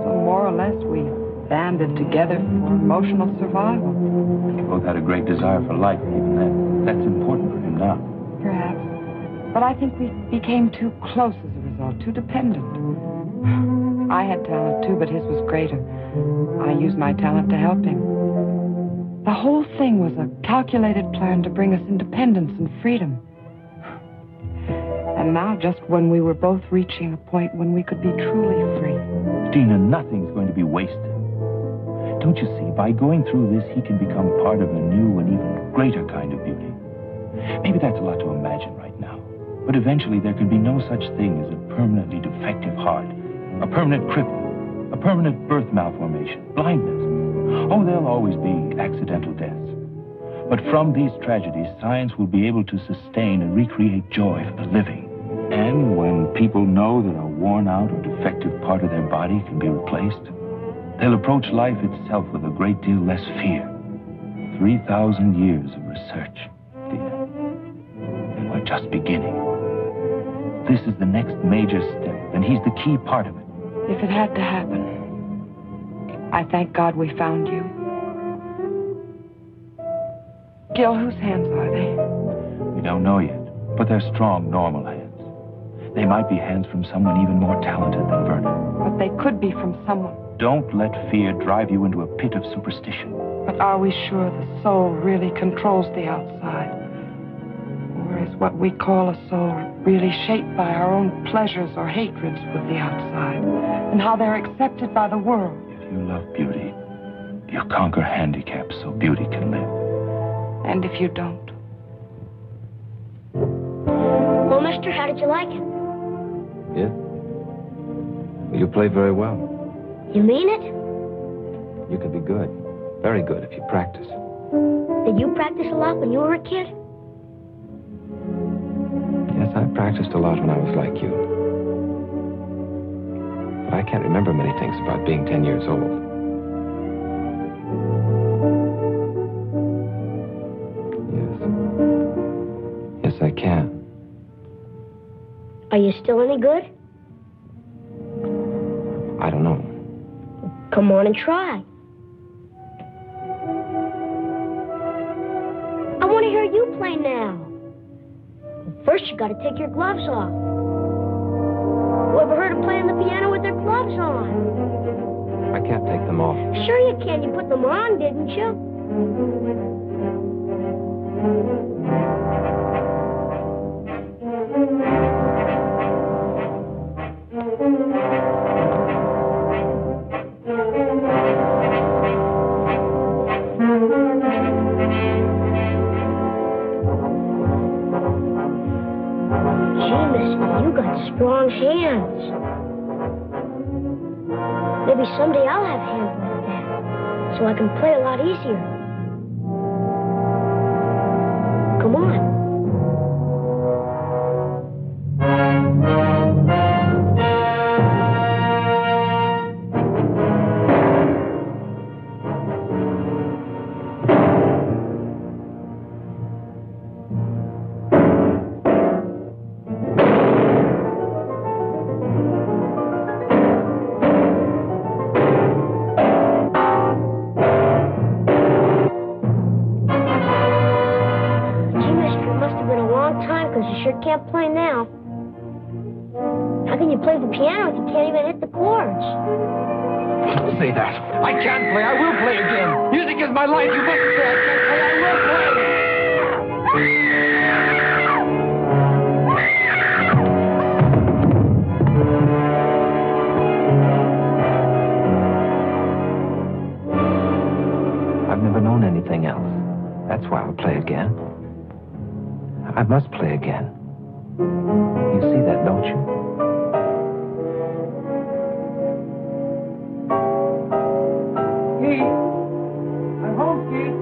So more or less, we banded together for emotional survival. You both had a great desire for life, even then. That's important for him now. Perhaps. But I think we became too close as a result, too dependent. I had talent, too, but his was greater. I used my talent to help him. The whole thing was a calculated plan to bring us independence and freedom. And now, just when we were both reaching a point when we could be truly free. Dina, nothing's going to be wasted. Don't you see, by going through this, he can become part of a new and even greater kind of beauty. Maybe that's a lot to imagine right now. But eventually there can be no such thing as a permanently defective heart, a permanent cripple, a permanent birth malformation, blindness. Oh, there'll always be accidental deaths. But from these tragedies, science will be able to sustain and recreate joy for the living. And when people know that a worn-out or defective part of their body can be replaced, they'll approach life itself with a great deal less fear. 3,000 years of research, Dina. And we're just beginning. This is the next major step, and he's the key part of it. If it had to happen, I thank God we found you. Gil, whose hands are they? We don't know yet, but they're strong, normal hands. They might be hands from someone even more talented than Vernon. But they could be from someone. Don't let fear drive you into a pit of superstition. But are we sure the soul really controls the outside? Or is what we call a soul really shaped by our own pleasures or hatreds with the outside? And how they're accepted by the world? If you love beauty, you conquer handicaps so beauty can live. And if you don't? Well, mister, how did you like it? Yeah? You play very well. You mean it? You can be good. Very good if you practice. Did you practice a lot when you were a kid? Yes, I practiced a lot when I was like you. But I can't remember many things about being 10 years old. Yes. Yes, I can. Are you still any good? I don't know. Come on and try. I want to hear you play now. First, you got to take your gloves off. Who ever heard of playing the piano with their gloves on? I can't take them off. Sure you can. You put them on, didn't you? Strong hands. Maybe someday I'll have hands like that, so I can play a lot easier. Come on. Can't play now. How can you play the piano if you can't even hit the chords? Don't say that. I can't play. I will play again. Music is my life. You mustn't say I can't play. I will play. I've never known anything else. That's why I'll play again. I must play again. You see that, don't you? Skeet! I'm home, Skeet!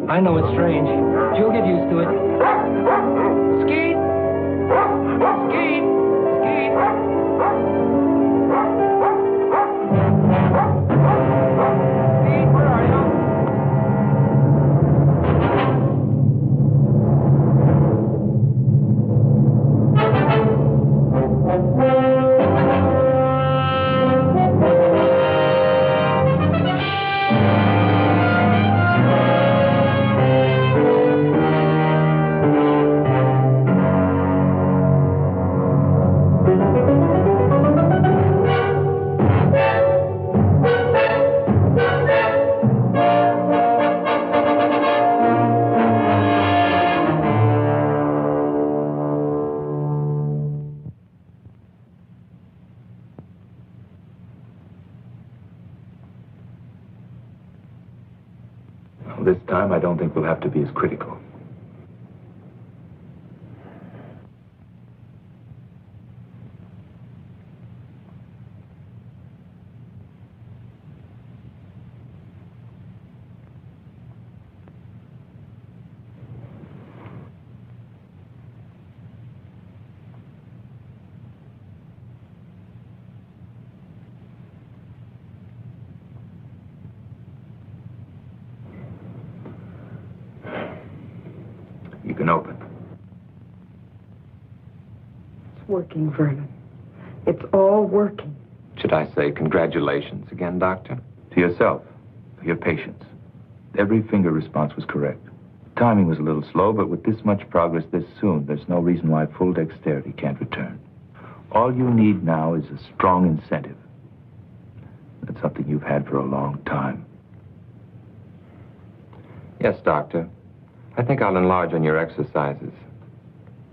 I know it's strange. You'll get used to it. Skeet! Skeet! Skeet! Skeet, where are you? This time, I don't think we'll have to be as critical. been open. It's working, Vernon. It's all working. Should I say congratulations again, Doctor? To yourself, for your patience. Every finger response was correct. Timing was a little slow, but with this much progress this soon, there's no reason why full dexterity can't return. All you need now is a strong incentive. That's something you've had for a long time. Yes, Doctor. I think I'll enlarge on your exercises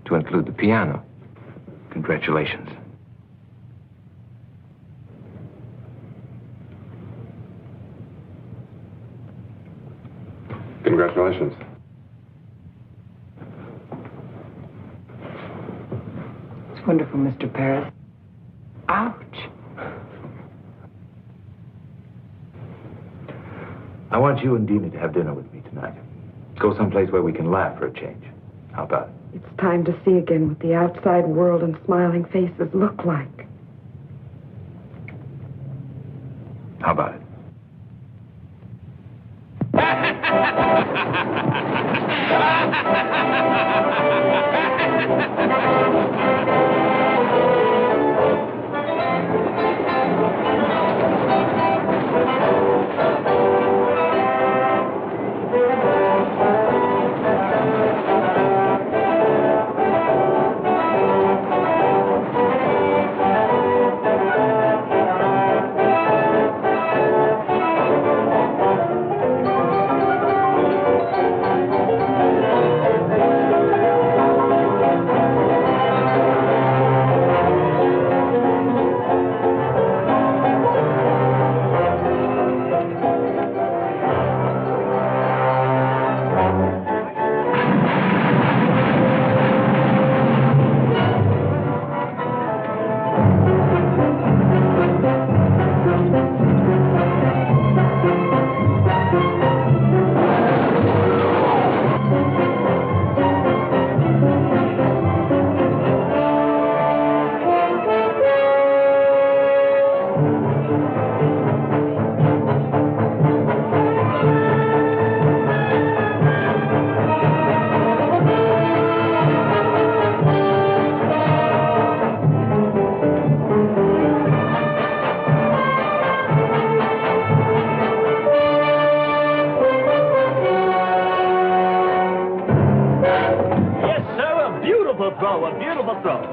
to include the piano. Congratulations. Congratulations. It's wonderful, Mr. Paris. Ouch. I want you and Dina to have dinner with me tonight. Go someplace where we can laugh for a change. How about it? It's time to see again what the outside world and smiling faces look like. How about it?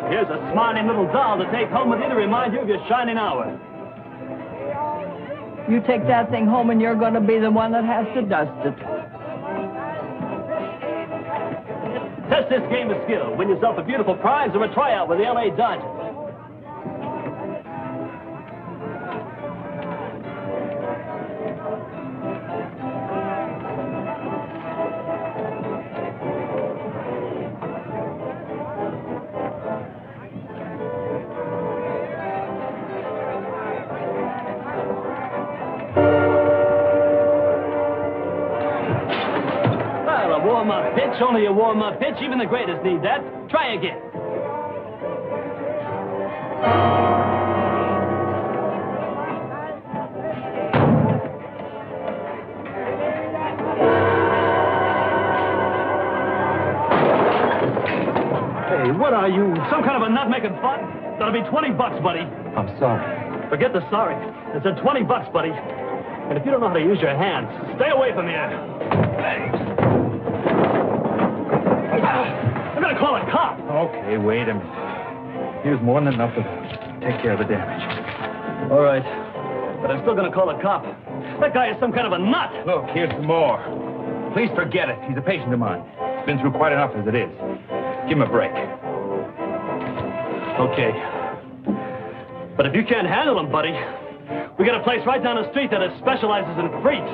Here's a smiling little doll to take home with you to remind you of your shining hour. You take that thing home and you're going to be the one that has to dust it. Test this game of skill. Win yourself a beautiful prize or a tryout with the L.A. Dodgers. Warm-up pitch, only a warm-up pitch. Even the greatest need that. Try again. Hey, what are you? Some kind of a nut making fun? That'll be $20, buddy. I'm sorry. Forget the sorry. It's a $20, buddy. And if you don't know how to use your hands, stay away from here. Hey. I'm gonna call a cop. Okay, wait a minute. Here's more than enough to take care of the damage. All right. But I'm still gonna call a cop. That guy is some kind of a nut. Look, here's some more. Please forget it. He's a patient of mine. He's been through quite enough as it is. Give him a break. Okay. But if you can't handle him, buddy, we got a place right down the street that specializes in freaks.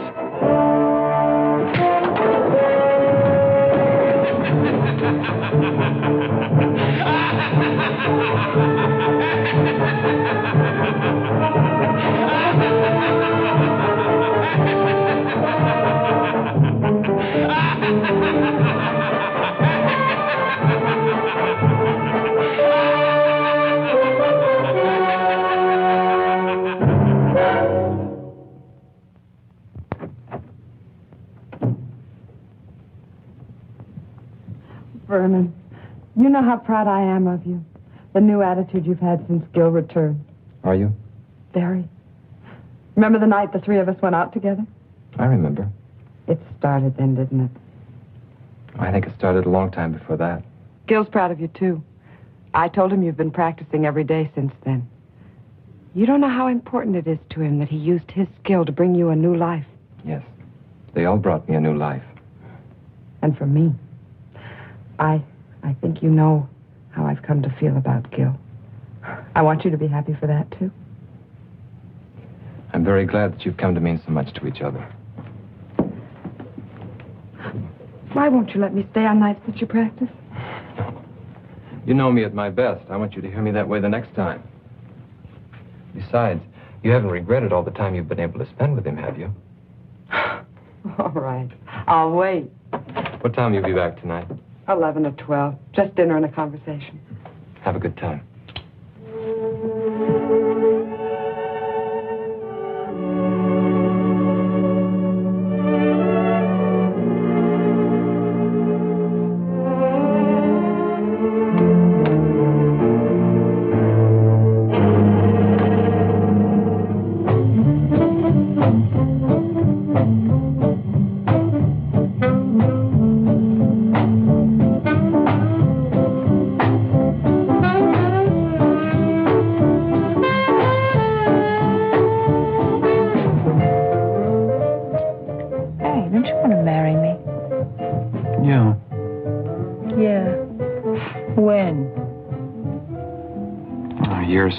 Vernon, you know how proud I am of you. The new attitude you've had since Gil returned. Are you? Very. Remember the night the three of us went out together? I remember. It started then, didn't it? I think it started a long time before that. Gil's proud of you, too. I told him you've been practicing every day since then. You don't know how important it is to him that he used his skill to bring you a new life. Yes. They all brought me a new life. And for me, I think you know how I've come to feel about Gil. I want you to be happy for that, too. I'm very glad that you've come to mean so much to each other. Why won't you let me stay on nights that you practice? You know me at my best. I want you to hear me that way the next time. Besides, you haven't regretted all the time you've been able to spend with him, have you? All right. I'll wait. What time will you be back tonight? 11 or 12. Just dinner and a conversation. Have a good time.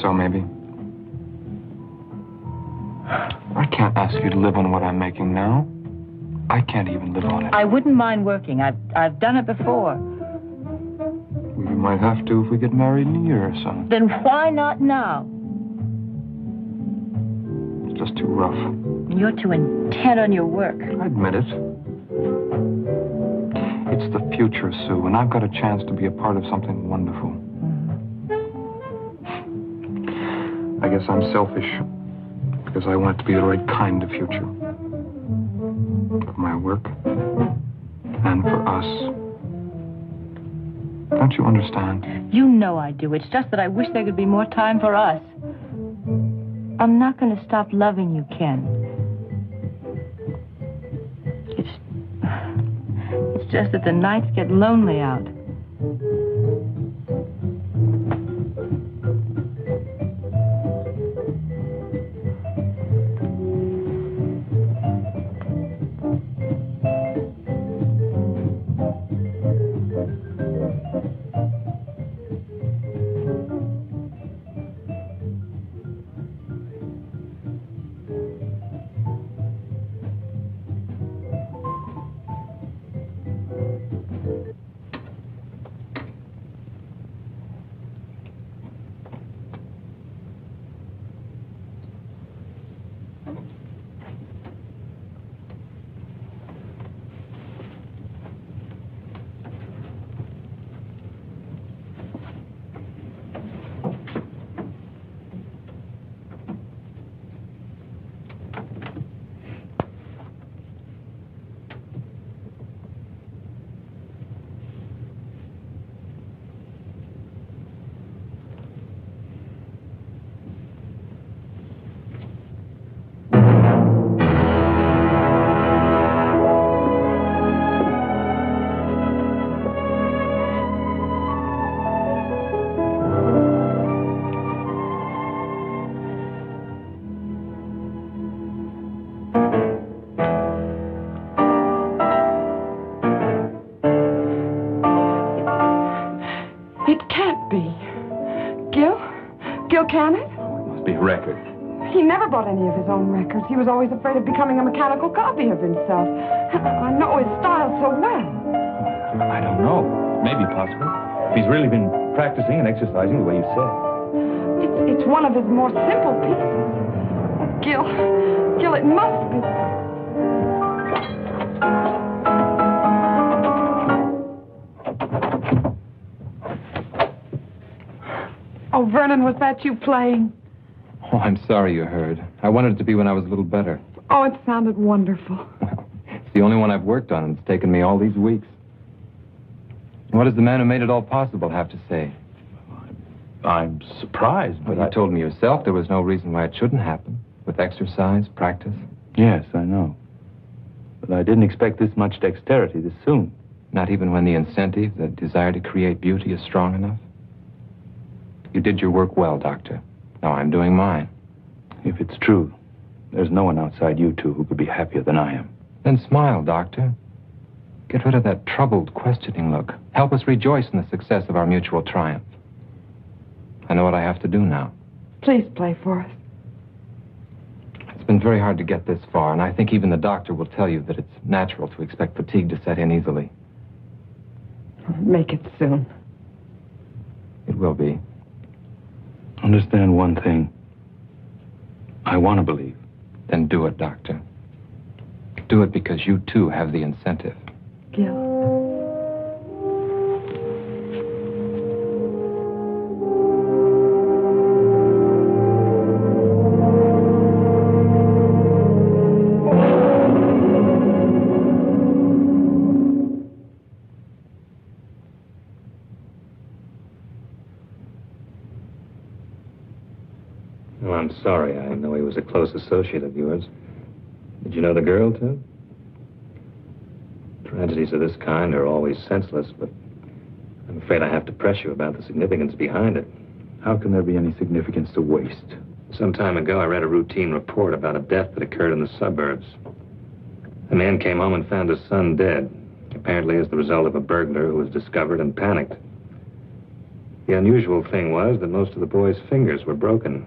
So maybe. I can't ask you to live on what I'm making now. I can't even live on it. I wouldn't mind working. I've done it before. We might have to if we get married in a year or so. Then why not now? It's just too rough. You're too intent on your work. I admit it. It's the future, Sue, and I've got a chance to be a part of something wonderful. I guess I'm selfish, because I want it to be the right kind of future. For my work, and for us. Don't you understand? You know I do. It's just that I wish there could be more time for us. I'm not going to stop loving you, Ken. It's just that the nights get lonely out. Can it? Oh, it must be records. He never bought any of his own records. He was always afraid of becoming a mechanical copy of himself. I know his style so well. I don't know. Maybe possible. If he's really been practicing and exercising the way you said. It's one of his more simple pieces. Gil, it must be. Oh, Vernon, was that you playing? Oh, I'm sorry you heard. I wanted it to be when I was a little better. Oh, it sounded wonderful. Well, it's the only one I've worked on, and it's taken me all these weeks. What does the man who made it all possible have to say? I'm surprised, but Well, you told me yourself there was no reason why it shouldn't happen. With exercise, practice. Yes, I know. But I didn't expect this much dexterity this soon. Not even when the incentive, the desire to create beauty, is strong enough? You did your work well, Doctor. Now I'm doing mine. If it's true, there's no one outside you two who could be happier than I am. Then smile, Doctor. Get rid of that troubled, questioning look. Help us rejoice in the success of our mutual triumph. I know what I have to do now. Please play for us. It's been very hard to get this far, and I think even the doctor will tell you that it's natural to expect fatigue to set in easily. Make it soon. It will be. Understand one thing. I want to believe. Then do it, Doctor. Do it because you, too, have the incentive. Gil. Well, I'm sorry. I know he was a close associate of yours. Did you know the girl, too? Tragedies of this kind are always senseless, but I'm afraid I have to press you about the significance behind it. How can there be any significance to waste? Some time ago, I read a routine report about a death that occurred in the suburbs. A man came home and found his son dead, apparently as the result of a burglar who was discovered and panicked. The unusual thing was that most of the boy's fingers were broken.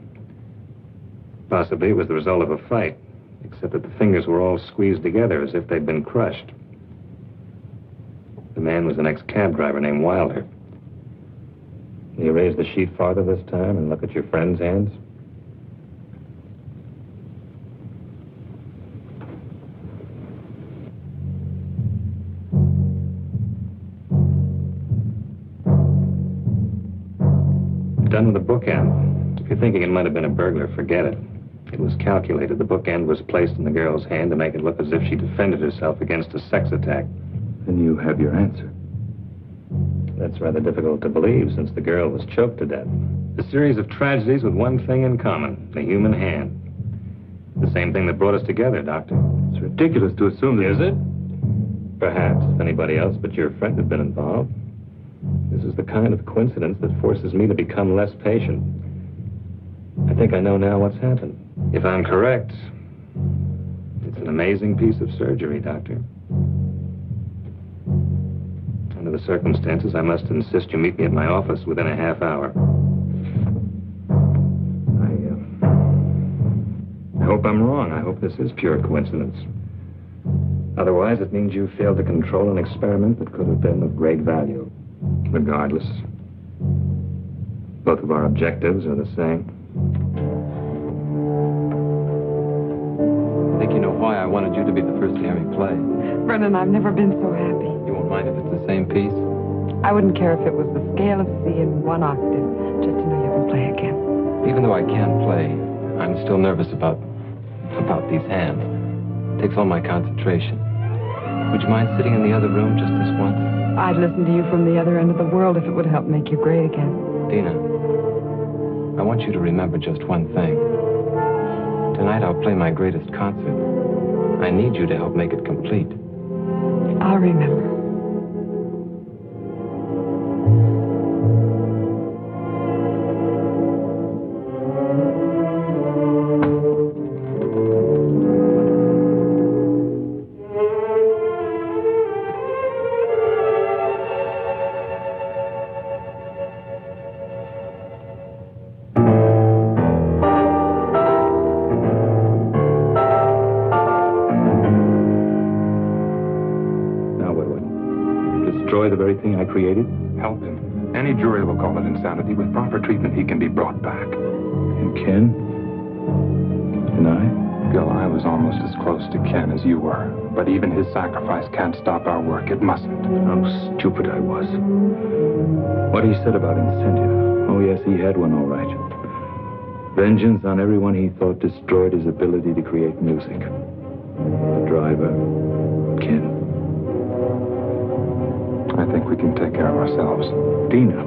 Possibly it was the result of a fight, except that the fingers were all squeezed together as if they'd been crushed. The man was an ex-cab driver named Wilder. Will you raise the sheet farther this time and look at your friend's hands? Done with the bookend. If you're thinking it might have been a burglar, forget it. It was calculated. The bookend was placed in the girl's hand to make it look as if she defended herself against a sex attack. Then you have your answer. That's rather difficult to believe, since the girl was choked to death. A series of tragedies with one thing in common, the human hand. The same thing that brought us together, Doctor. It's ridiculous to assume that... Is it? Perhaps, if anybody else but your friend had been involved. This is the kind of coincidence that forces me to become less patient. I think I know now what's happened. If I'm correct, it's an amazing piece of surgery, Doctor. Under the circumstances, I must insist you meet me at my office within a half hour. I hope I'm wrong. I hope this is pure coincidence. Otherwise, it means you failed to control an experiment that could have been of great value. Regardless, both of our objectives are the same. I think you know why I wanted you to be the first to hear me play. Brennan, I've never been so happy. You won't mind if it's the same piece? I wouldn't care if it was the scale of C in one octave, just to know you can play again. Even though I can play, I'm still nervous about these hands. It takes all my concentration. Would you mind sitting in the other room just this once? I'd listen to you from the other end of the world if it would help make you great again. Dina, I want you to remember just one thing. Tonight I'll play my greatest concert. I need you to help make it complete. I'll remember. The very thing I created? Help him. Any jury will call it insanity. With proper treatment, he can be brought back. And Ken? Can I? Gil, I was almost as close to Ken as you were. But even his sacrifice can't stop our work. It mustn't. How stupid I was. What he said about incentive. Oh, yes, he had one, all right. Vengeance on everyone he thought destroyed his ability to create music. The driver, Ken. I think we can take care of ourselves. Dina,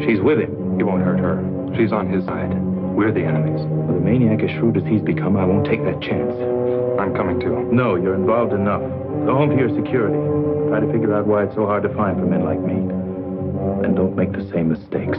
she's with him. He won't hurt her. She's on his side. We're the enemies. With a maniac as shrewd as he's become, I won't take that chance. I'm coming too. No, you're involved enough. Go home to your security. Try to figure out why it's so hard to find for men like me. And don't make the same mistakes.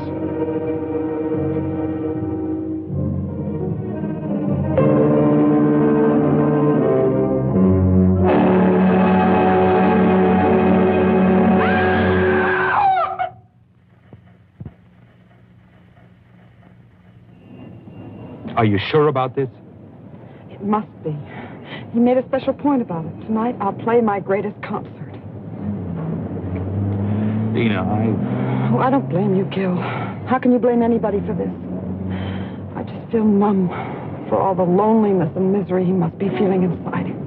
Are you sure about this? It must be. He made a special point about it. Tonight, I'll play my greatest concert. Dina, Oh, I don't blame you, Gil. How can you blame anybody for this? I just feel numb for all the loneliness and misery he must be feeling inside him.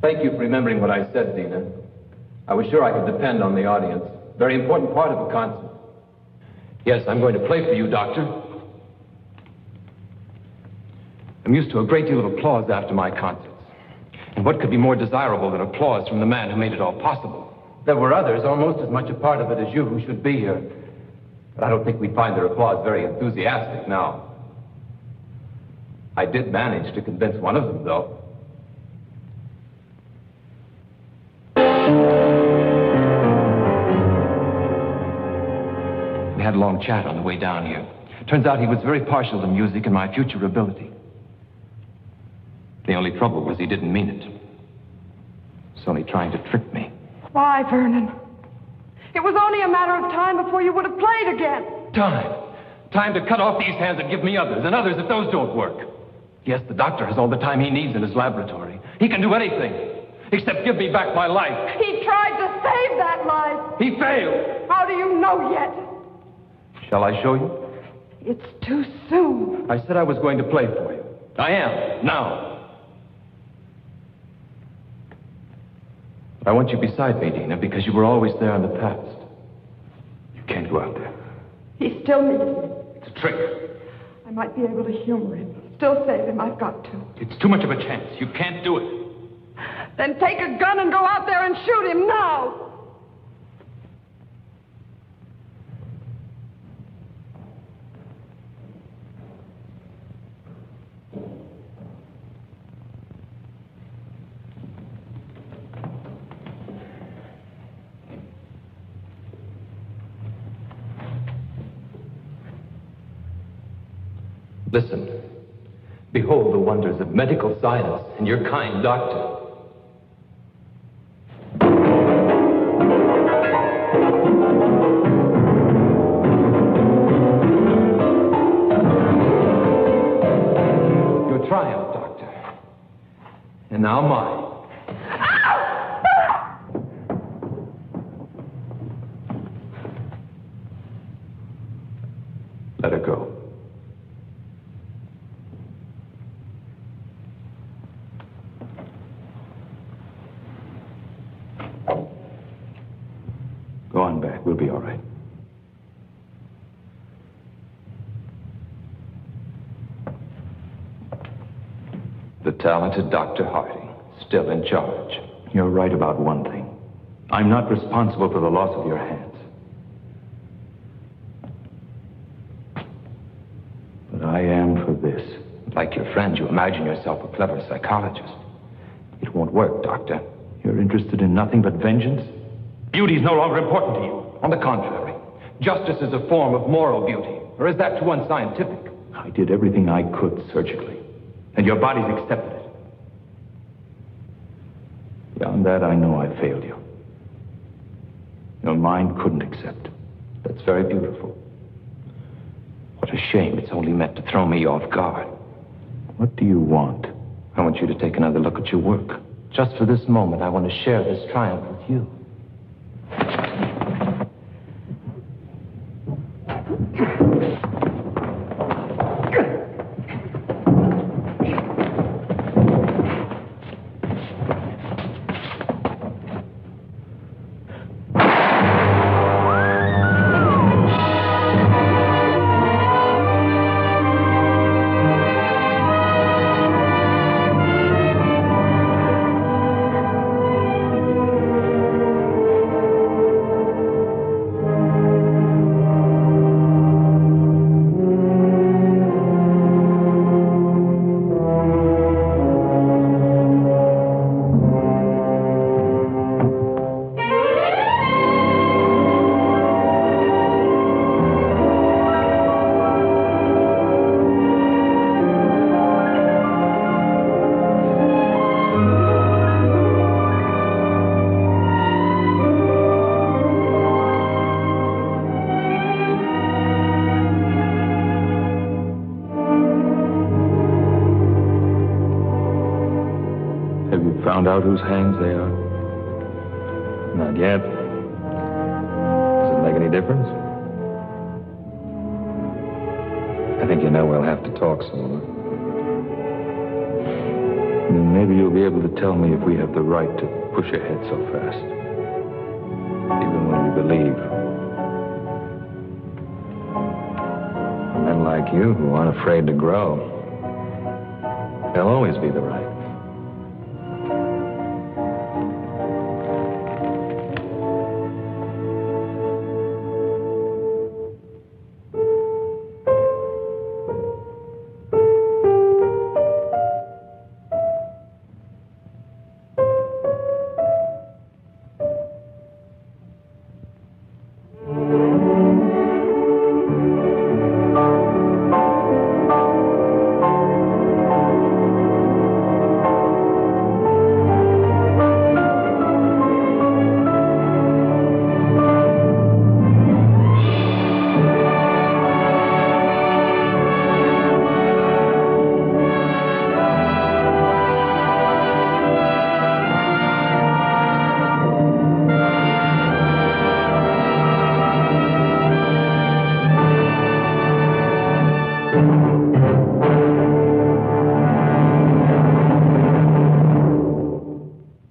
Thank you for remembering what I said, Dina. I was sure I could depend on the audience. Very important part of a concert. Yes, I'm going to play for you, Doctor. I'm used to a great deal of applause after my concerts. And what could be more desirable than applause from the man who made it all possible? There were others, almost as much a part of it as you, who should be here. But I don't think we'd find their applause very enthusiastic now. I did manage to convince one of them, though. We had a long chat on the way down here. Turns out he was very partial to music and my future ability. The only trouble was he didn't mean it. He's only trying to trick me. Why, Vernon? It was only a matter of time before you would have played again. Time to cut off these hands and give me others, and others if those don't work. Yes, the doctor has all the time he needs in his laboratory. He can do anything, except give me back my life. He tried to save that life. He failed. How do you know yet? Shall I show you? It's too soon. I said I was going to play for you. I am, now. I want you beside me, Dina, because you were always there in the past. You can't go out there. He still needs me. It's a trick. I might be able to humor him. Still save him. I've got to. It's too much of a chance. You can't do it. Then take a gun and go out there and shoot him now. Listen. Behold the wonders of medical science and your kind doctor. Your triumph, Doctor. And now mine. Let her go. Go on back. We'll be all right. The talented Dr. Harding, still in charge. You're right about one thing. I'm not responsible for the loss of your hands. But I am for this. Like your friend, you imagine yourself a clever psychologist. It won't work, Doctor. You're interested in nothing but vengeance? Beauty is no longer important to you. On the contrary, justice is a form of moral beauty. Or is that too unscientific? I did everything I could surgically, and your body's accepted it. Beyond that, I know I failed you. Your mind couldn't accept. That's very beautiful. What a shame it's only meant to throw me off guard. What do you want? I want you to take another look at your work. Just for this moment, I want to share this triumph with you. Found out whose hands they are? Not yet. Does it make any difference? I think you know we'll have to talk some. Then maybe you'll be able to tell me if we have the right to push ahead so fast. Even when we believe. Men like you who aren't afraid to grow, they'll always be the right.